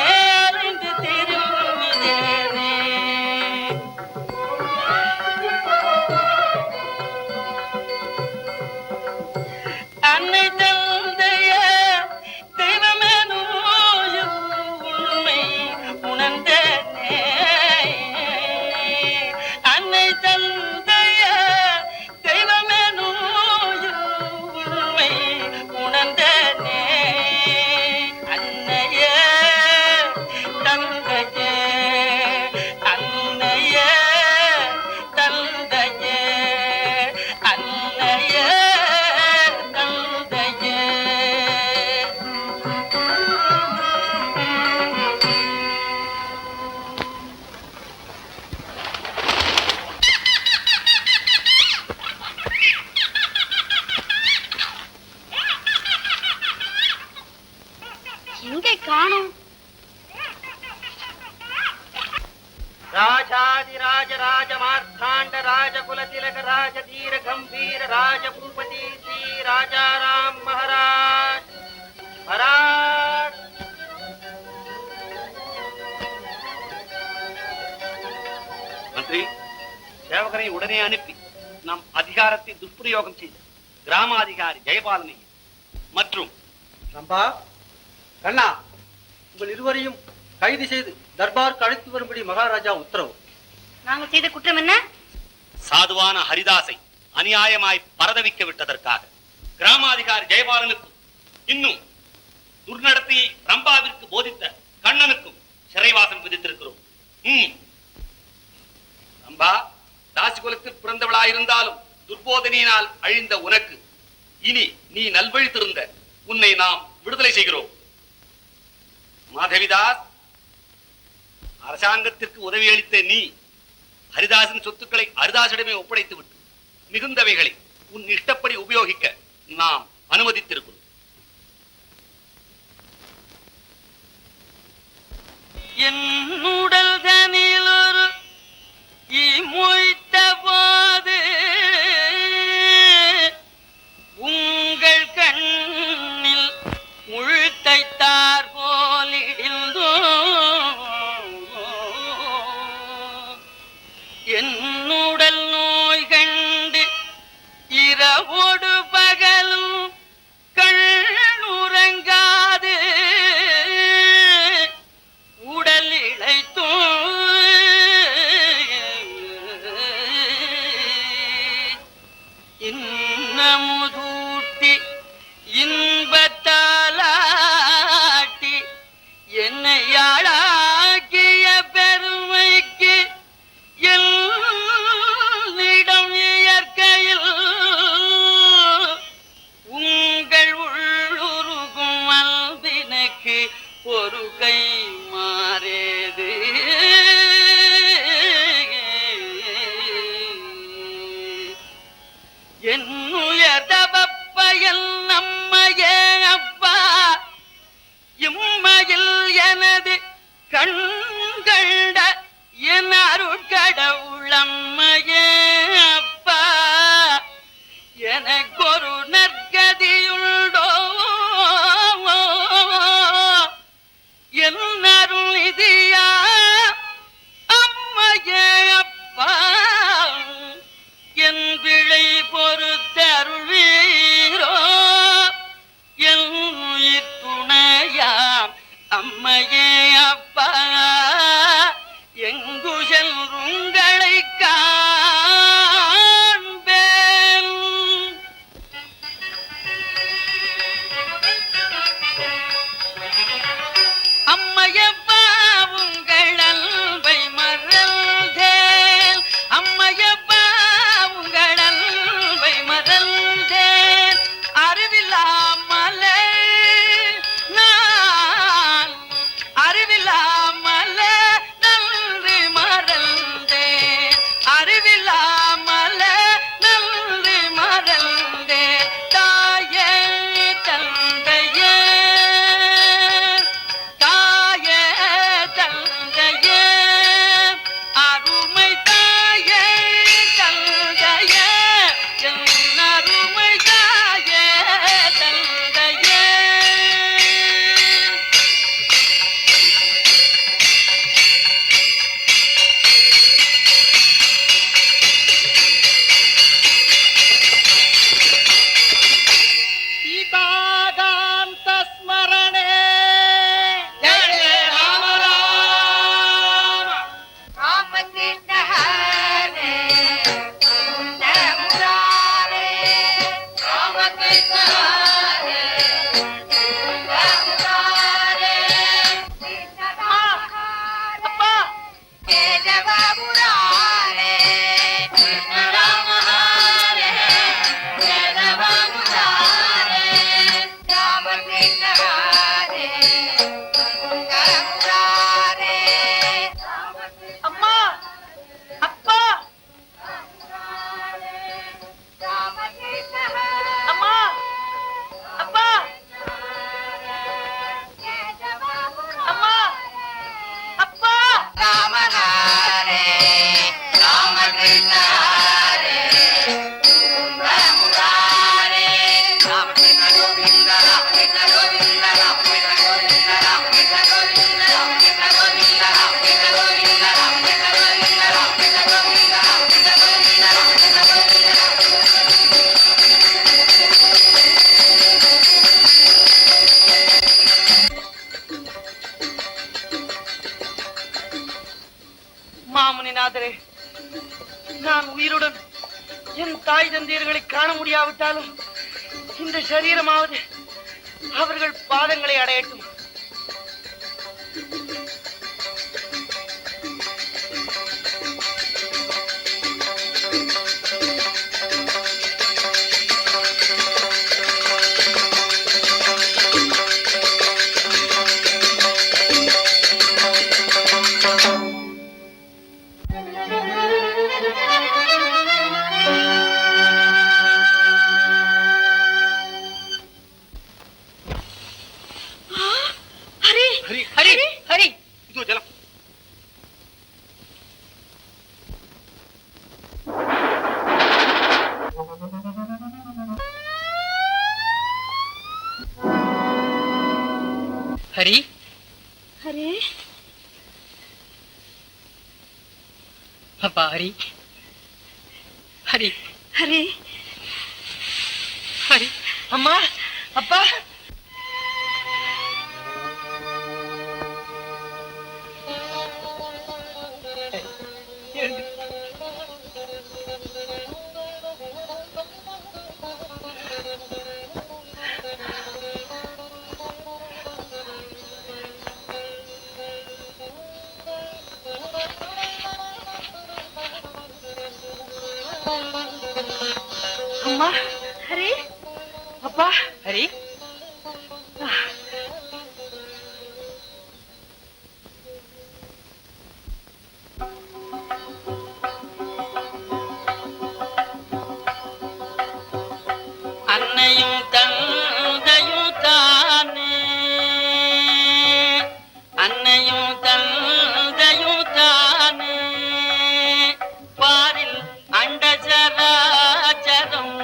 அலைந்து திருந்தேனே. அன்னை தந்தைய தெய்வமெனும் உண்மை உணர்ந்தேனே, அன்னை தந்தைய தெய்வமெனும் உண்மை உணர்ந்தேனே, அன்னைய தந்தைய அன்னைய தந்தைய அன்னைய தந்தைய. எங்கே காணோம்? ராஜாதிராஜ ராஜ மார்த்தாண்ட ராஜகுல திலக ராஜ தீர கம்பீர ராஜ பூபதி ஸ்ரீ ராஜாராம் மகாராஜ் மகாராஜ். மந்திரி, சேவகரை உடனே அனுப்பி நம் அதிகாரத்தை துஷ்பிரயோகம் செய்த கிராமாதிகாரி ஜெயபாலனை மற்றும் ரம்பா, கண்ணா, உங்கள் இருவரையும் கைது செய்து தர்பாருக்கு அழைத்து வரும்படி மகாராஜா உத்தரவு. நாங்கள் செய்த குற்றம் என்ன? சாதுவான ஹரிதாஸை அநியாயமாய் பரதவிக்க விட்டதற்காக கிராமாதிகாரி ஜெயபாலனுக்கும் இன்னும் துர்நடத்தையை ரம்பாவிற்கு போதித்த கண்ணனுக்கும் சிறைவாசம் விதித்திருக்கிறோம். ரம்பா, தாசி குலத்தில் பிறந்தவளாயிருந்தாலும் துர்போதனையினால் அழிந்த உனக்கு இனி நீ நல்வழி திருந்த உன்னை நாம் விடுதலை செய்கிறோம். மாதவிதாஸ், அரசாங்கத்திற்கு உதவி அளித்த நீ ஹரிதாசின் சொத்துக்களை ஹரிதாசிடமே ஒப்படைத்து விட்டு மிகுந்தவைகளை உன் இஷ்டப்படி உபயோகிக்க நாம் அனுமதித்திருக்கிறோம். என்னுடல் தனில் ஒரு மொய்த்த போது உங்கள் கண்ணில் முழுத்தைத்தார் போலிடிந்தோ என்னுடல் நோய் கண்டு இரவோடு பகலும் கண்ணுறங்காது உடல் இழைத்தோ மாமுனிநாதரே, நான் உயிருடன் என் தாய் தந்தையர்களை காண முடியாவிட்டாலும் இந்த சரீரமாவது அவர்கள் பாதங்களை அடையட்டும். ஹரி ஹரி ஹரி இதோ ஜலம். ஹரி ஹரே அப்பா ஹரி ஹரி ஹரே ஹரி அம்மா, அப்பா, அம்மா, ஹரே அப்பா, ஹரி அன்னையும் தந்தையும் தானே, அன்னையும் தந்தையும் தானே, பாரில் அண்டசராச்சரம்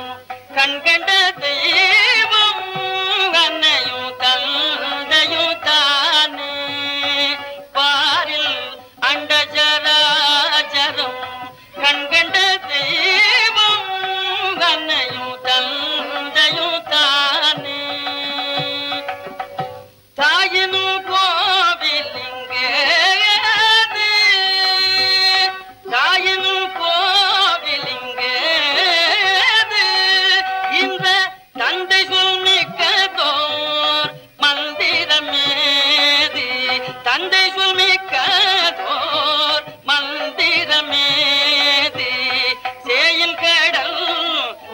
கண்கண்ட தெய்வம். அன்னையும் தந்தையும் தானே, பாரில் அண்டசராச்சரம் கண்கண்ட தெய்வம். அன்னையும் தந்தையும் தானே, தாயினும் கோவிலிங்கேது, தாயினும் கோவிலிங்கேது, இந்த தந்தை சொல்மிக்கதோர் மந்திரமேது, தந்தை சொல்மிக்கதோர் மந்திரமேது, சேயில் கடல்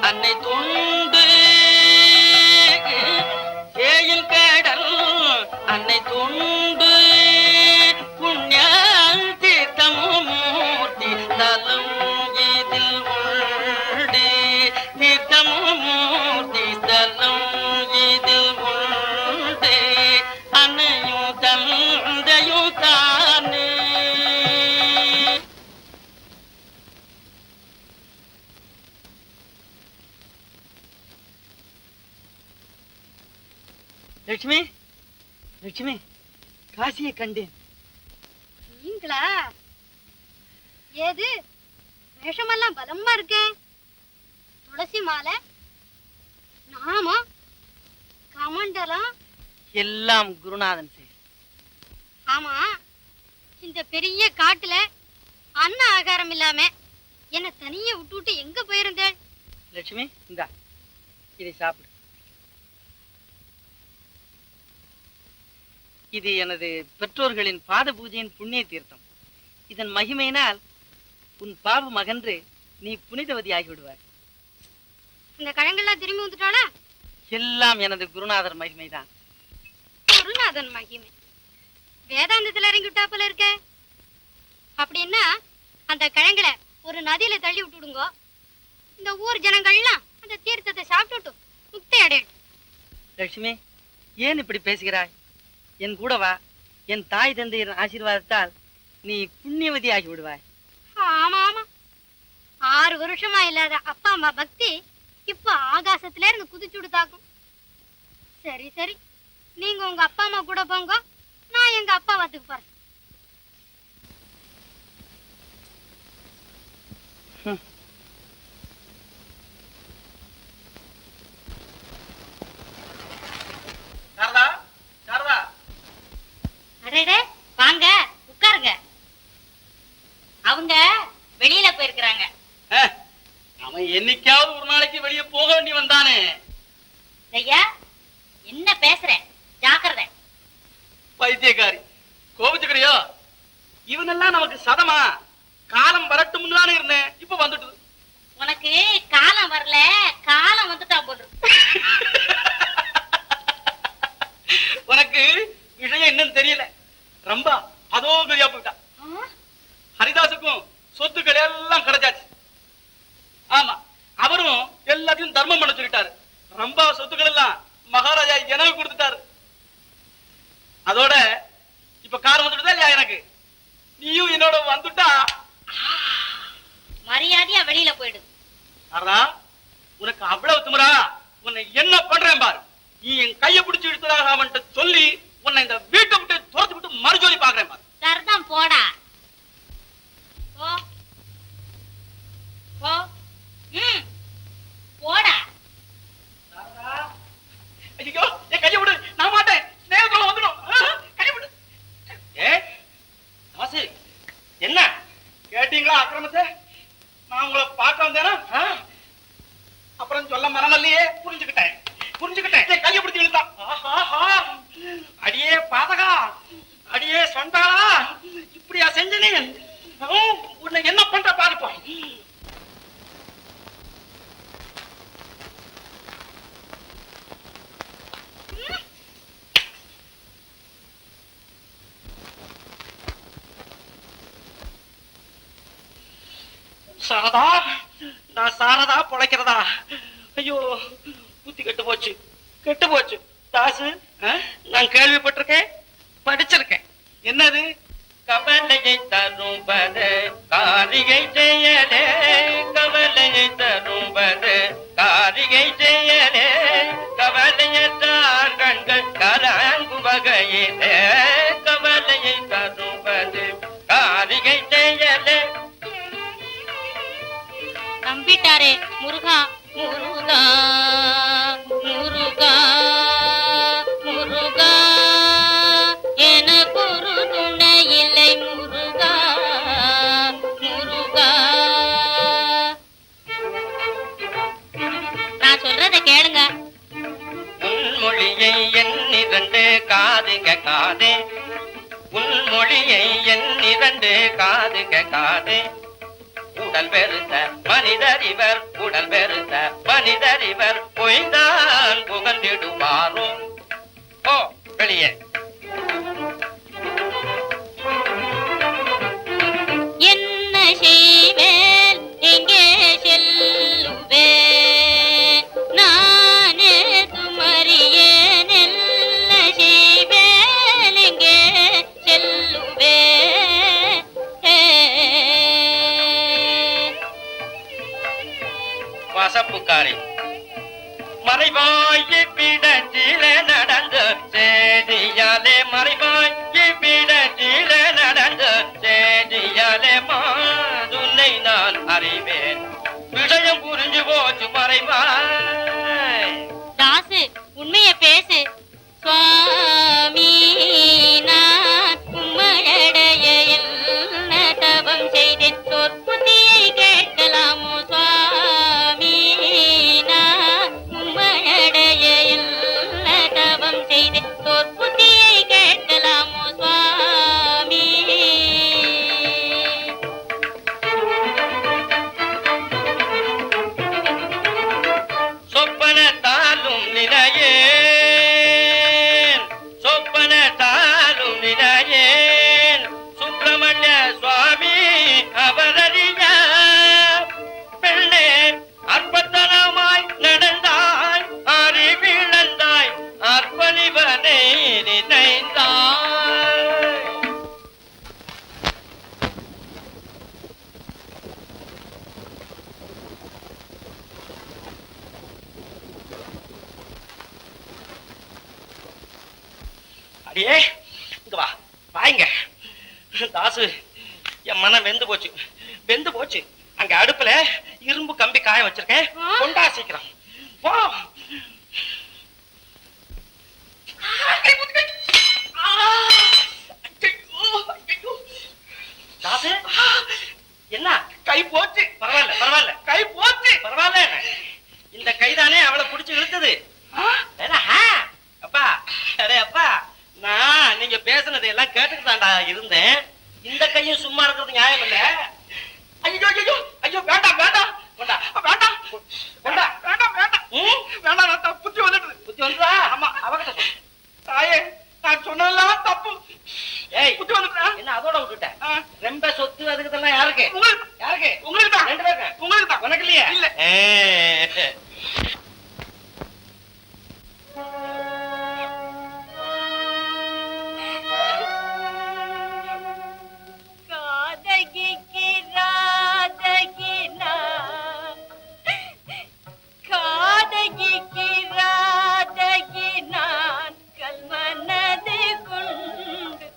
அன்னை தொண்டு, சேயில் கடல் அன்னை தொண்டு, புண்ணிய தீர்த்தமும் மூர்த்தி தலம் இதில் உண்டு, தீர்த்தமும் மூர்த்தி தலம் இதில் உண்டு. அன்னையும் தந்தையும் தானே. லட்சுமி, லட்சுமி, காசியை கண்டேன். நீங்களா? ஏது வேஷமெல்லாம் பலமா இருக்கே. துளசி மாலை, நாமம், கமண்டலம். எல்லாம் குருநாதன் செயல். ஆமா, இந்த பெரிய காட்டுல அன்ன ஆகாரம் இல்லாம என்ன தனியா விட்டுவிட்டு எங்க போயிருந்தேன்? லட்சுமி, இந்தா இதை சாப்பிடு. இது எனது பெற்றோர்களின் பாத பூஜையின் புண்ணிய தீர்த்தம். இதன் மகிமையினால் உன் பாவம் அகன்று நீ புனிதவதி ஆகிவிடுவாய். இந்த கழங்கெல்லாம் திரும்பி வந்துட்டாளா? எல்லாம் எனது குருநாதர் மகிமைதான். குருநாதன் மகிமை வேதாந்தத்துல இறங்கி விட்டா போல இருக்க. அப்படின்னா அந்த கிழங்குல ஒரு நதியில தள்ளி விட்டுடுங்க. இந்த ஊர் ஜனங்கள்லாம் அந்த தீர்த்தத்தை சாப்பிட்டுட்டு முக்தி அடையட்டும். லட்சுமி, ஏன் இப்படி பேசுகிறாய்? என் கூட வா. என் தாய் தந்தையரின் ஆசீர்வாதத்தால் நீ புண்ணியவதி ஆகி விடுவாய். ஆமா ஆமா, 6 வருஷமா இல்லாத அப்பா அம்மா பக்தி இப்ப ஆகாசத்துல இருந்து குதிச்சுடு தாக்கும். சரி சரி, நீங்க உங்க அப்பா அம்மா கூட போங்க, நான் எங்க அப்பா வாத்துக்கு போறேன். சாரதா, சாரதா, அடடே, வாங்க உட்காருங்க. அவ அவங்க வெளியில போயிருக்கிறாங்க. அவன் என்னைக்காவது ஒரு நாளைக்கு வெளியே போக வேண்டி வந்தானே. ஐயா என்ன பேசுற, ஜாக்கிரதை. பைத்தியக்காரி, கோபிச்சுக்கிறியோ? இவனெல்லாம் நமக்கு சதமா? காலம் வரட்டும்னு தானே இருந்தேன், இப்ப வந்துட்டு. உனக்கு காலம் வரல, காலம் வந்துட்டா போடு. உனக்கு விஷயம் என்னன்னு தெரியல. ரொம்ப அதோ கதியா போயிட்டான். ஹரிதாசுக்கும் சொத்துக்கள் எல்லாம் கிடைச்சாச்சு. ஆமா, அவரும் எல்லாத்தையும் தர்மம் பண்ண சொல்லிட்டாரு. ரொம்ப சொத்துக்கள் எல்லாம் மகாராஜா எனக்கு கொடுத்துட்டாரு. அதோட இப்ப கார் வந்துட்டுதா இல்லையா எனக்கு? நீயும் என்னோட வந்துட்டா மரியாதையா வெளியில போயிடு. உனக்கு அவ்வளவு திமிரா? உன்னை என்ன பண்றேன் பாரு. நீ என் கையை பிடிச்சு இழுத்ததாக அவன்கிட்ட சொல்லி உன்னை இந்த வீட்டை விட்டு துரத்து விட்டு மறுஜோலி பாக்குறேன் பாரு. சரிதான், போடா போ போ. போடா. ஐயோ, என் கையை விடு, நான் மாட்டேன். ஸ்நேகத்தோட வந்துடும். கையை விடு. தாசு, என்ன கேட்டீங்களா அக்கிரமத்தை? நான் உங்களை பார்க்க வந்தேனா? அப்புறம் சொல்ல மனமல்லையே. புரிஞ்சுக்கிட்டேன். கையை பிடிச்சி இழுத்தான். அடியே பாதகா, அடியே சொந்தாளா, இப்படியா செஞ்சனே? உன்னை என்ன பண்ற பாருப்போம். சாரதா, நான் சாரதா பொழைக்கிறதா? ஐயோ, புத்தி கெட்டு போச்சு. தாசு, நான் கேள்விப்பட்டிருக்கேன், படிச்சிருக்கேன். என்னது? கவலையை தரும்பது காரிகை செய்யலே, கவலையை தரும்பது காரிகை செய்யலே, கவலையற்றார் கண்கள் கலங்கு வகையிலே, கவலையை தரும்பது காரிகை செய்யலே. நம்பிட்டாரே முருகா, முருகா, முருகா, முருகா, எனக்கு ஒரு துணை இல்லை முருகா, முருகா. நான் சொல்றத கேளுங்க. உன்மொழியை எண்ணிரண்டு காது கேட்காதே, உன்மொழியை எண்ணிரண்டு காது கேட்காதே. உடல் பெருத்த மனிதர் இவர், உடல் பெருத்த மனிதர் இவர், பொய்தான் புகழ்ந்திடுவாரோ. ஓ வெளியே. என்ன செய்வேன், எங்கே செல்லுவேன், நானே துமறியேன். என்ன செய்வேன், எங்கே செல்லுவேன். வசப்புக்காரி, மறைவாயி பிடத்தில நடந்த சேதியாலே, மறைவாயி பிடத்தில நடந்த சேதியாலே மாதுனை நான் அறிவேன். விஷயம் புரிஞ்சு போச்சு மறைவாய். தாசு, உண்மையை பேசு. சுவாமி, நான் உம்மடைய என்ன தவம் செய்தேன், சொற்புத்தியை கேட்கலாமோ சுவாமி, நான் உம்மடைய என்ன தவம் செய்தேன், சொற்புத்தியை கேட்கலாமோ சுவாமி. சொப்பனத்தாலும் நினையேன், சொப்பனத்தாலும் நினையேன், சுப்பிரமணிய சுவாமி அவரறிய பெண்ணே, அற்பத்தனமாய் நடந்தாய், அறிவிழந்தாய், அற்பணிவனை நினைந்தாய். அடியே, இங்க வா, வாங்க. தாசு, என் மனம் வெந்து போச்சு. அங்க அடுப்புல இரும்பு கம்பி காய வச்சிருக்கேன், கொண்டா சீக்கிரம். போ. தாசு, என்ன கை போச்சு. பரவாயில்ல பரவாயில்ல கை போச்சு. பரவாயில்ல. இந்த கைதானே அவளை புடிச்சு இழுத்தது. அப்பா அடே அப்பா, நான் நீங்க பேசுனதை எல்லாம் கேட்டுட்டு தான்டா இருந்தேன். இந்த கையும் சும்மா இருக்கிறது நியாயம் இல்ல. ஐயோ ஐயோ ஐயோ, வேண்டாம் வேண்டாம் வேண்டாம் வேண்டாம் வேண்டாம் வேண்டாம் வேண்டாம் வேண்டாம். நான் புத்தி வந்துடுது. புத்தி வந்துடா. ஆமா. அவகிட்ட சொல்லு. தாயே, நான் சொன்னதெல்லாம் தப்பு. ஏய், புத்தி வந்துட்டா. என்ன அதோட விட்டுட்ட? ரொம்ப சொத்து அதுக்கு இதெல்லாம் யாருக்கு? உங்களுக்கு யாருக்கு? உங்களுக்கு தான். 2 பேருக்கு. உங்களுக்கு தான். உனக்கு இல்லையா? இல்ல. காதகிக்கு ராதகினா காதகிக்கு ராதகினான் கல்மனது கொண்டு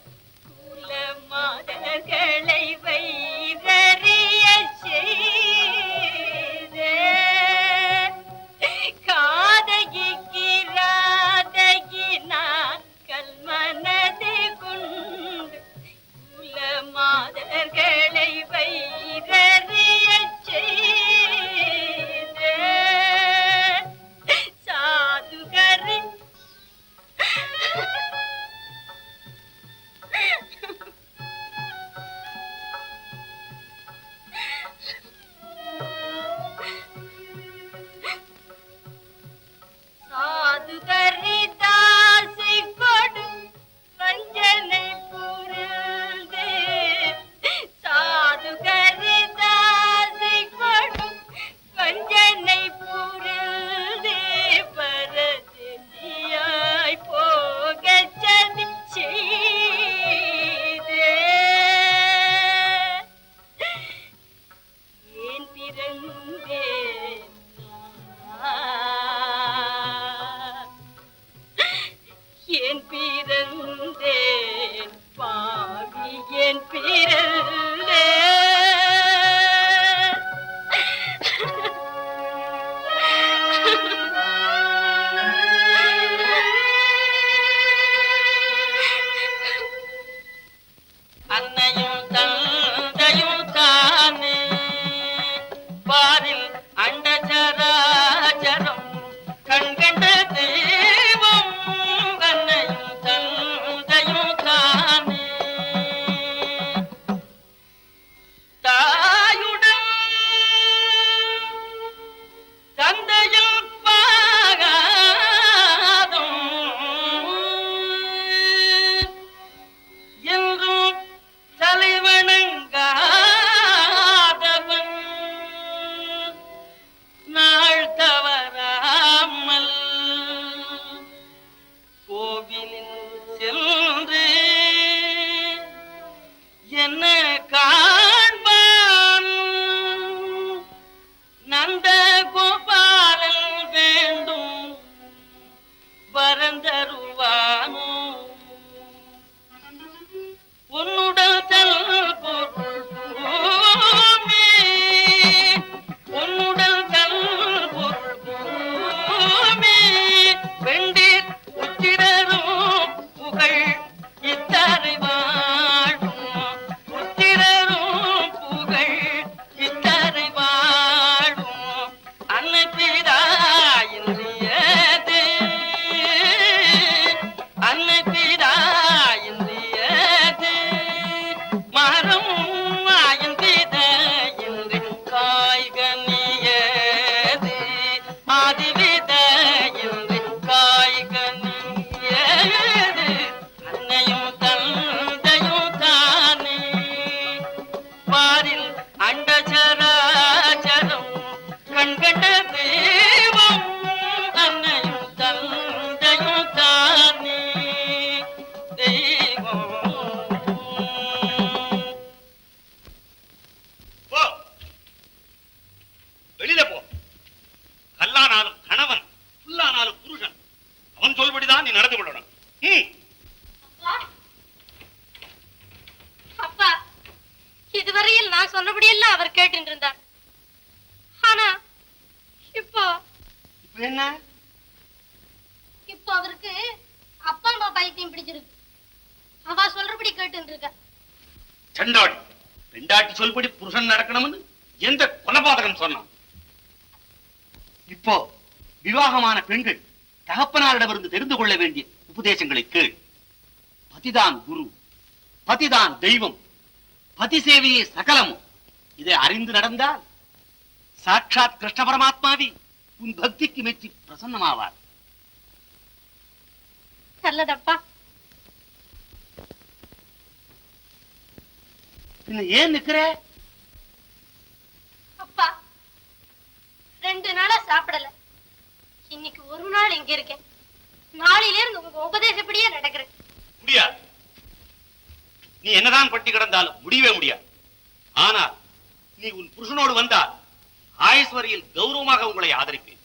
குலமாதர்களை வைரறிய செய்தே காதகிக்கு ராதகினான் கல்மனது கொண்டு மாதர்களை வைரறிய செய்த சாதுகரி சாதுகரி தாசை கொடு வஞ்சனை புரிந்து சாதுகரி தாசை கொடு வஞ்சனை புரிந்து பரதேசியாய் போகச் சதி செய்தே ஏன் பிறந்தேன் ஏன் பிறந்தேன் பாவி ஏன் அன்னையும் தந்தையும் தானே பாரில் அண்டச்சராச்சரம் கண்கண்ட தெய்வம். அன்னையும் தந்தையும் தானே தாயுடன் தந்தையில் பாகாதும் என்றும் தலைவணங்காதவன் நாள் தவறாமல் கோவிலில் சென்று என்ன காண்பான் நந்த கோபாலன் வேண்டும் வரந்தருவானோ உன்னுடல் தல் பொருள் பூமி உன்னுடல் தல் பொருள் பூமி வெண்டீர் உச்சிரரும் புகழ் இத்தரை வாழும் உச்சிரரும் புகழ் இத்தரை வாழும் அன்னை பிதாயின்றியது அன்னை பிதாயின்றியது மரம் ஆயந்தித என்று காய்கனியது ஆதிவித என்று காய்கனியது அன்னையும் தந்தையும் தானே பாரில் அண்டச்சராச்சரம் கண்கண்ட தெய்வம். அன்னையும் தந்தையும் தானே தெய்வம். போ, வெளியில போ. கல்லானாலும் கணவன், புல்லானாலும் புருஷன். அவன் சொல்படிதான் நீ நடந்து கொள்ளணும். அப்பா இதுவரையில் நான் சொன்னபடியெல்லாம் அவர் கேட்டு இருந்தார். ஆனா இப்போ என்ன இப்போ அவருக்கு அப்பா அம்மா பைத்தியம் பிடிச்சிருக்கு. அவ சொல்றபடி கேட்டு இருக்க. சண்டாடி, பெண்டாட்டி சொல்படி புருஷன் நடக்கணும்னு எந்த கொலபாதகன் சொன்னான்? இப்போ விவாகமான பெண்கள் தகப்பனாரிடமிருந்து தெரிந்து கொள்ள வேண்டிய உபதேசங்களை கேள். பதிதான் குரு, பதிதான் தெய்வம், பதி சேவையே சகலமும். இதை அறிந்து நடந்தால் சாட்சாத் கிருஷ்ண பரமாத்மாவி உன் பக்திக்கு மெச்சி பிரசன்னமாவார். நல்லதப்பா. ஏன் நிக்கிற? அப்பா 2 நாளா சாப்பிடல. இன்னைக்கு ஒரு நாள் இங்க இருக்கேன். நாளையில இருந்து உங்க உபதேசப்படியே நடக்கிறேன். முடியாது. நீ என்னதான் பட்டி கிடந்தாலும் முடியவே முடியாது. ஆனால் நீ உன் புருஷனோடு வந்தால் ஆயுஸ்வரியில் கௌரவமாக உங்களை ஆதரிப்பேன்.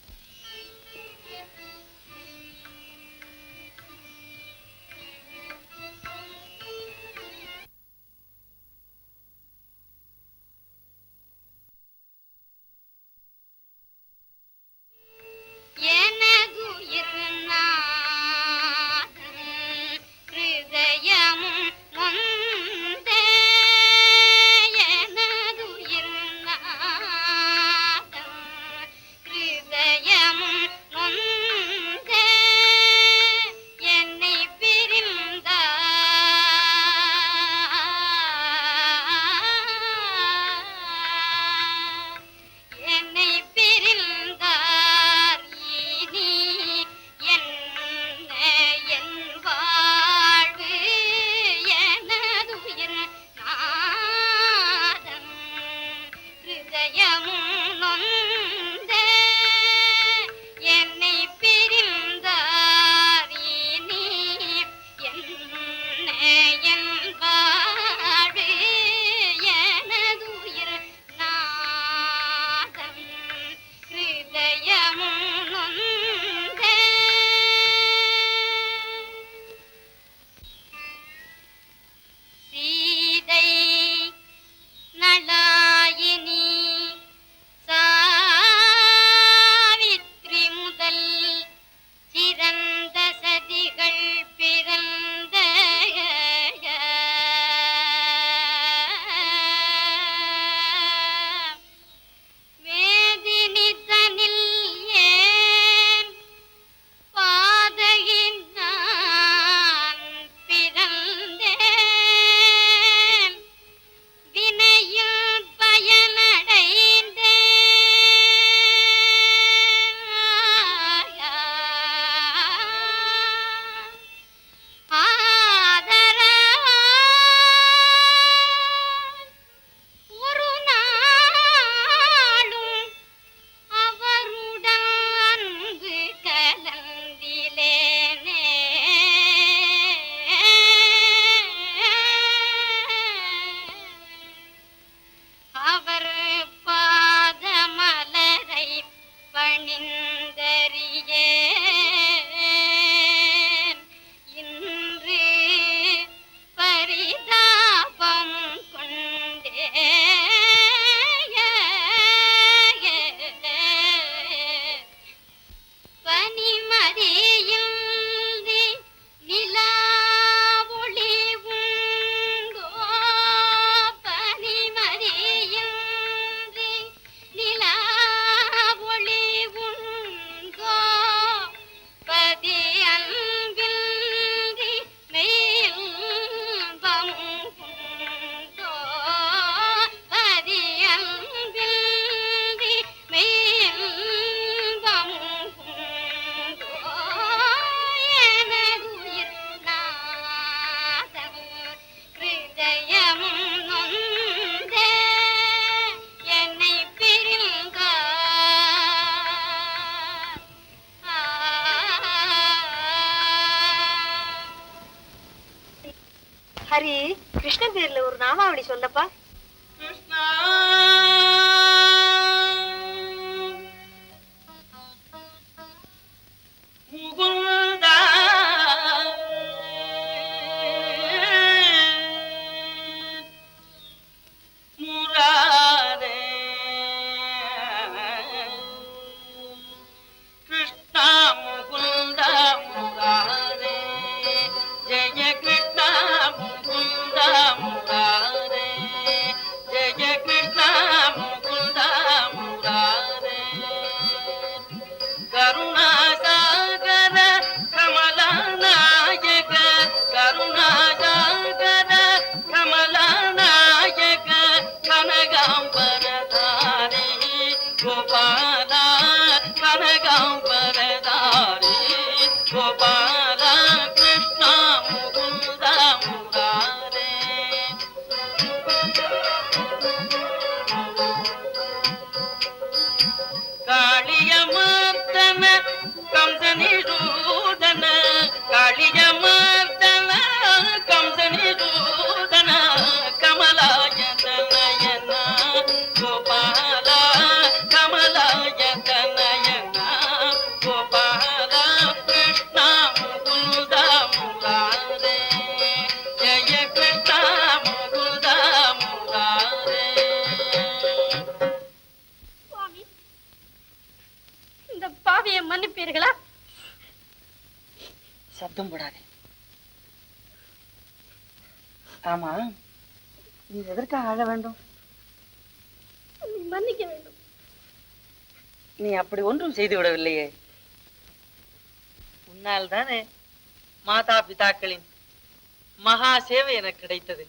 ஹரி, கிருஷ்ணன் பேர்ல ஒரு நாமாவளி சொல்லப்பா. கிருஷ்ணா முகுந்தா முராரே கிருஷ்ணா முகுந்தா முராரே ஜெய கிருஷ்ணா முகுந்தா முராரே மன்னிப்பீர்களா? சத்தம் போடாதே. ஆமா, நீ எதற்காக அழ வேண்டும்? நீ மன்னிக்க வேண்டும். நீ அப்படி ஒன்றும் செய்து விடவில்லையே. உன்னால் தானே மாதா பிதாக்களின் மகா சேவை எனக்கு கிடைத்தது.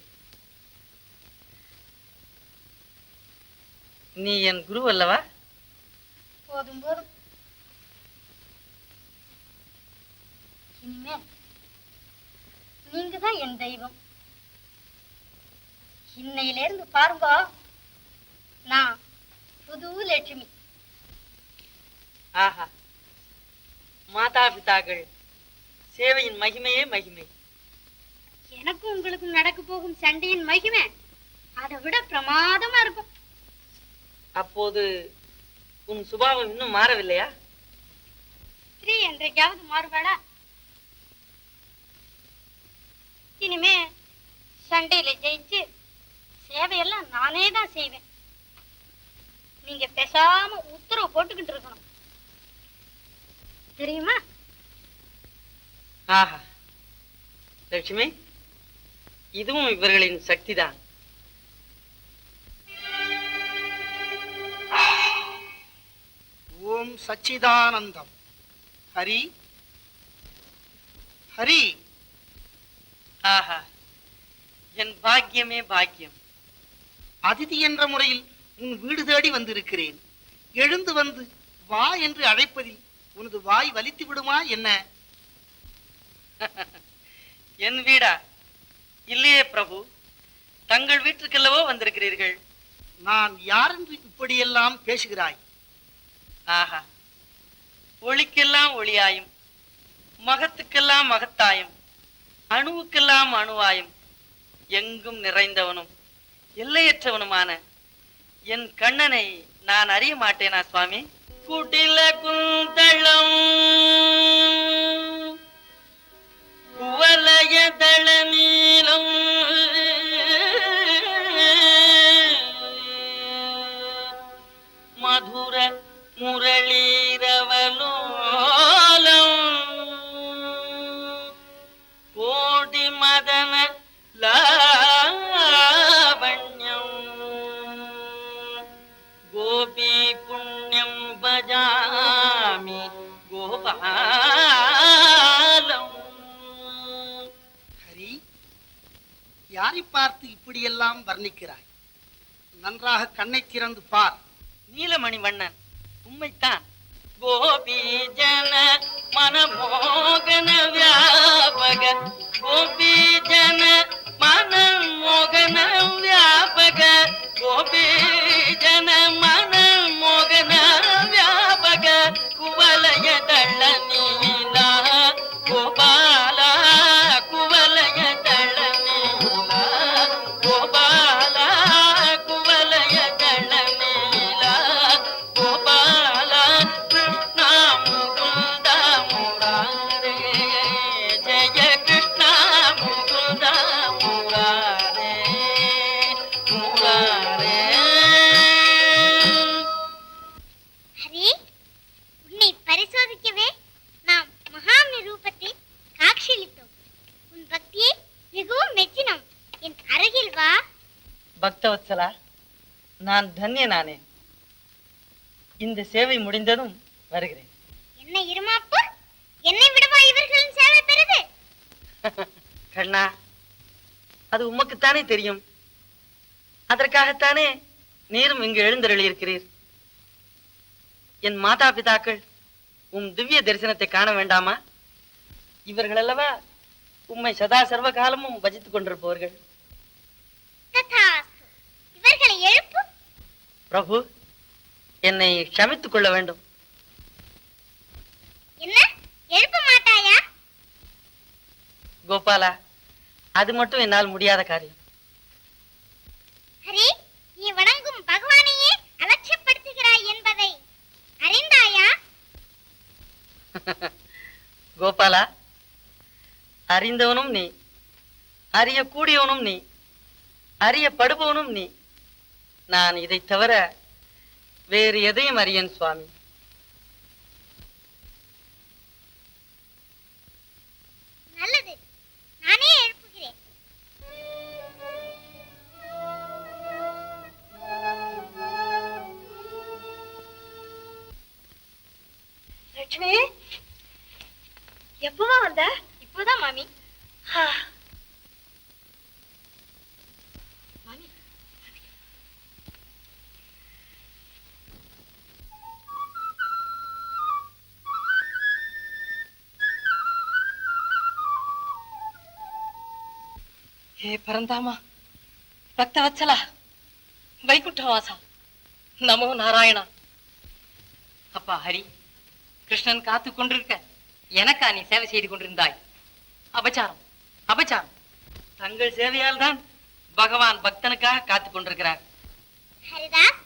நீ என் குரு அல்லவா? போதும் போதும். இனிமே நீங்க தான் என் தெய்வம். இன்னையிலிருந்து பாருங்க, நான் புது லட்சுமி. ஆஹா, மாதா பிதாக்கள் சேவையின் மகிமையே மகிமை. எனக்கும் உங்களுக்கும் நடக்க போகும் சண்டையின் மகிமை அதை விட பிரமாதமா இருக்கும். அப்போது உன் சுபாவம் இன்னும் மாறவில்லையா? ஸ்திரீ என்றைக்காவது மாறுவாளா? இனிமே சண்டையில ஜெயிச்சு சேவையெல்லாம் நானே தான் செய்வேன். நீங்க பேசாம உத்தரவு போட்டுக்கிட்டு இருக்கணும், தெரியுமா? ஆஹா லட்சுமி, இதுவும் இவர்களின் சக்திதான். ஓம் சச்சிதானந்தம். ஹரி ஹரி. ஆஹா, என் பாக்கியமே பாக்கியம். அதிதி என்ற முறையில் உன் வீடு தேடி வந்திருக்கிறேன். எழுந்து வந்து வா என்று அழைப்பதில் உனது வாய் வலித்து விடுமா என்ன? என் வீடா? இல்லையே பிரபு, தங்கள் வீட்டுக்கல்லவோ வந்திருக்கிறீர்கள். நான் யாரென்று இப்படியெல்லாம் பேசுகிறாய்? ஆஹா, ஒளிக்கெல்லாம் ஒளியாயும், மகத்துக்கெல்லாம் மகத்தாயும், அணுவுக்கெல்லாம் அணுவாயும், எங்கும் நிறைந்தவனும் எல்லையற்றவனுமான என் கண்ணனை நான் அறிய மாட்டேனா சுவாமி? குடில குந்தளம் குவலய தள நீலம் மதுர முரளீரவலோலம் கோடி மதன லாவண்யம் கோபி புண்ணியம் பஜாமி கோபாலம். ஹரி, யாரை பார்த்து இப்படியெல்லாம் வர்ணிக்கிறாய்? நன்றாக கண்ணை திறந்து பார். நீலமணி வண்ணன் உண்மைத்தான். கோபி ஜன மனமோகன வியாபக, கோபி ஜன மனமோகன வியாபக, கோபி ஜன மனமோகன வியாபக, குவலய தள்ள நீலா கோபால, குவலய தள்ள நீலா கோபால, குவலய தள்ள நீலா கோபால, கிருஷ்ண முகுந்த முராரே, ஜெய கிருஷ்ண முகுந்த முராரே முராரே. ஹரி, உன்னை பரிசோதிக்கவே நாம் மகாமி ரூபத்தில் காட்சியளித்தோம். உன் பக்தியை மிகவும் மெச்சினோம். என் அருகில் வா. பக்தவத்சலா, நான் தன்யனானே. இந்த சேவை முடிந்ததும் வருகிறேன். என்ன இருமாப்பு, என்னை விடவா இவர்களின் சேவை பெறுது? கண்ணா, அது உமக்குத்தானே தெரியும். அதற்காகத்தானே நீரும் இங்கு எழுந்தருளியிருக்கிறீர். என் மாதா பிதாக்கள் உம் திவ்ய தரிசனத்தை காண வேண்டாமா? இவர்கள் அல்லவா உம்மை சதா சர்வ காலமும் பஜித்துக் கொண்டிருப்பவர்கள். ததாஸ்து. இவர்களை எழுப்பு. பிரபு, என்னை க்ஷமித்துக் கொள்ள வேண்டும். என்ன, எழுப்ப மாட்டாயா? கோபாலா, அது மட்டும் என்னால் முடியாத காரியம். ஹரி, நீ வணங்கும் பகவானையே அலட்சியப்படுத்துகிறாய் என்பதை அறிந்தாயா? கோபாலா, அறிந்தவனும் நீ, அறியக்கூடியவனும் நீ, அறியப்படுபவனும் நீ. நான் இதை தவிர வேறு எதையும் அறியேன் சுவாமி. லட்சுமி எப்பவா வந்த? இப்போதான் மாமி. ஹே பரந்தாமா, பக்த வத்சலா, வைகுண்டவாசா, நமோ நாராயணா. அப்பா ஹரி, கிருஷ்ணன் காத்து கொண்டிருக்க எனக்கா நீ சேவை செய்து கொண்டிருந்தாய்? அபச்சாரம், அபச்சாரம். தங்கள் சேவையால் தான் பகவான் பக்தனுக்காக காத்துக் கொண்டிருக்கிறார். ஹரிதாஸ்,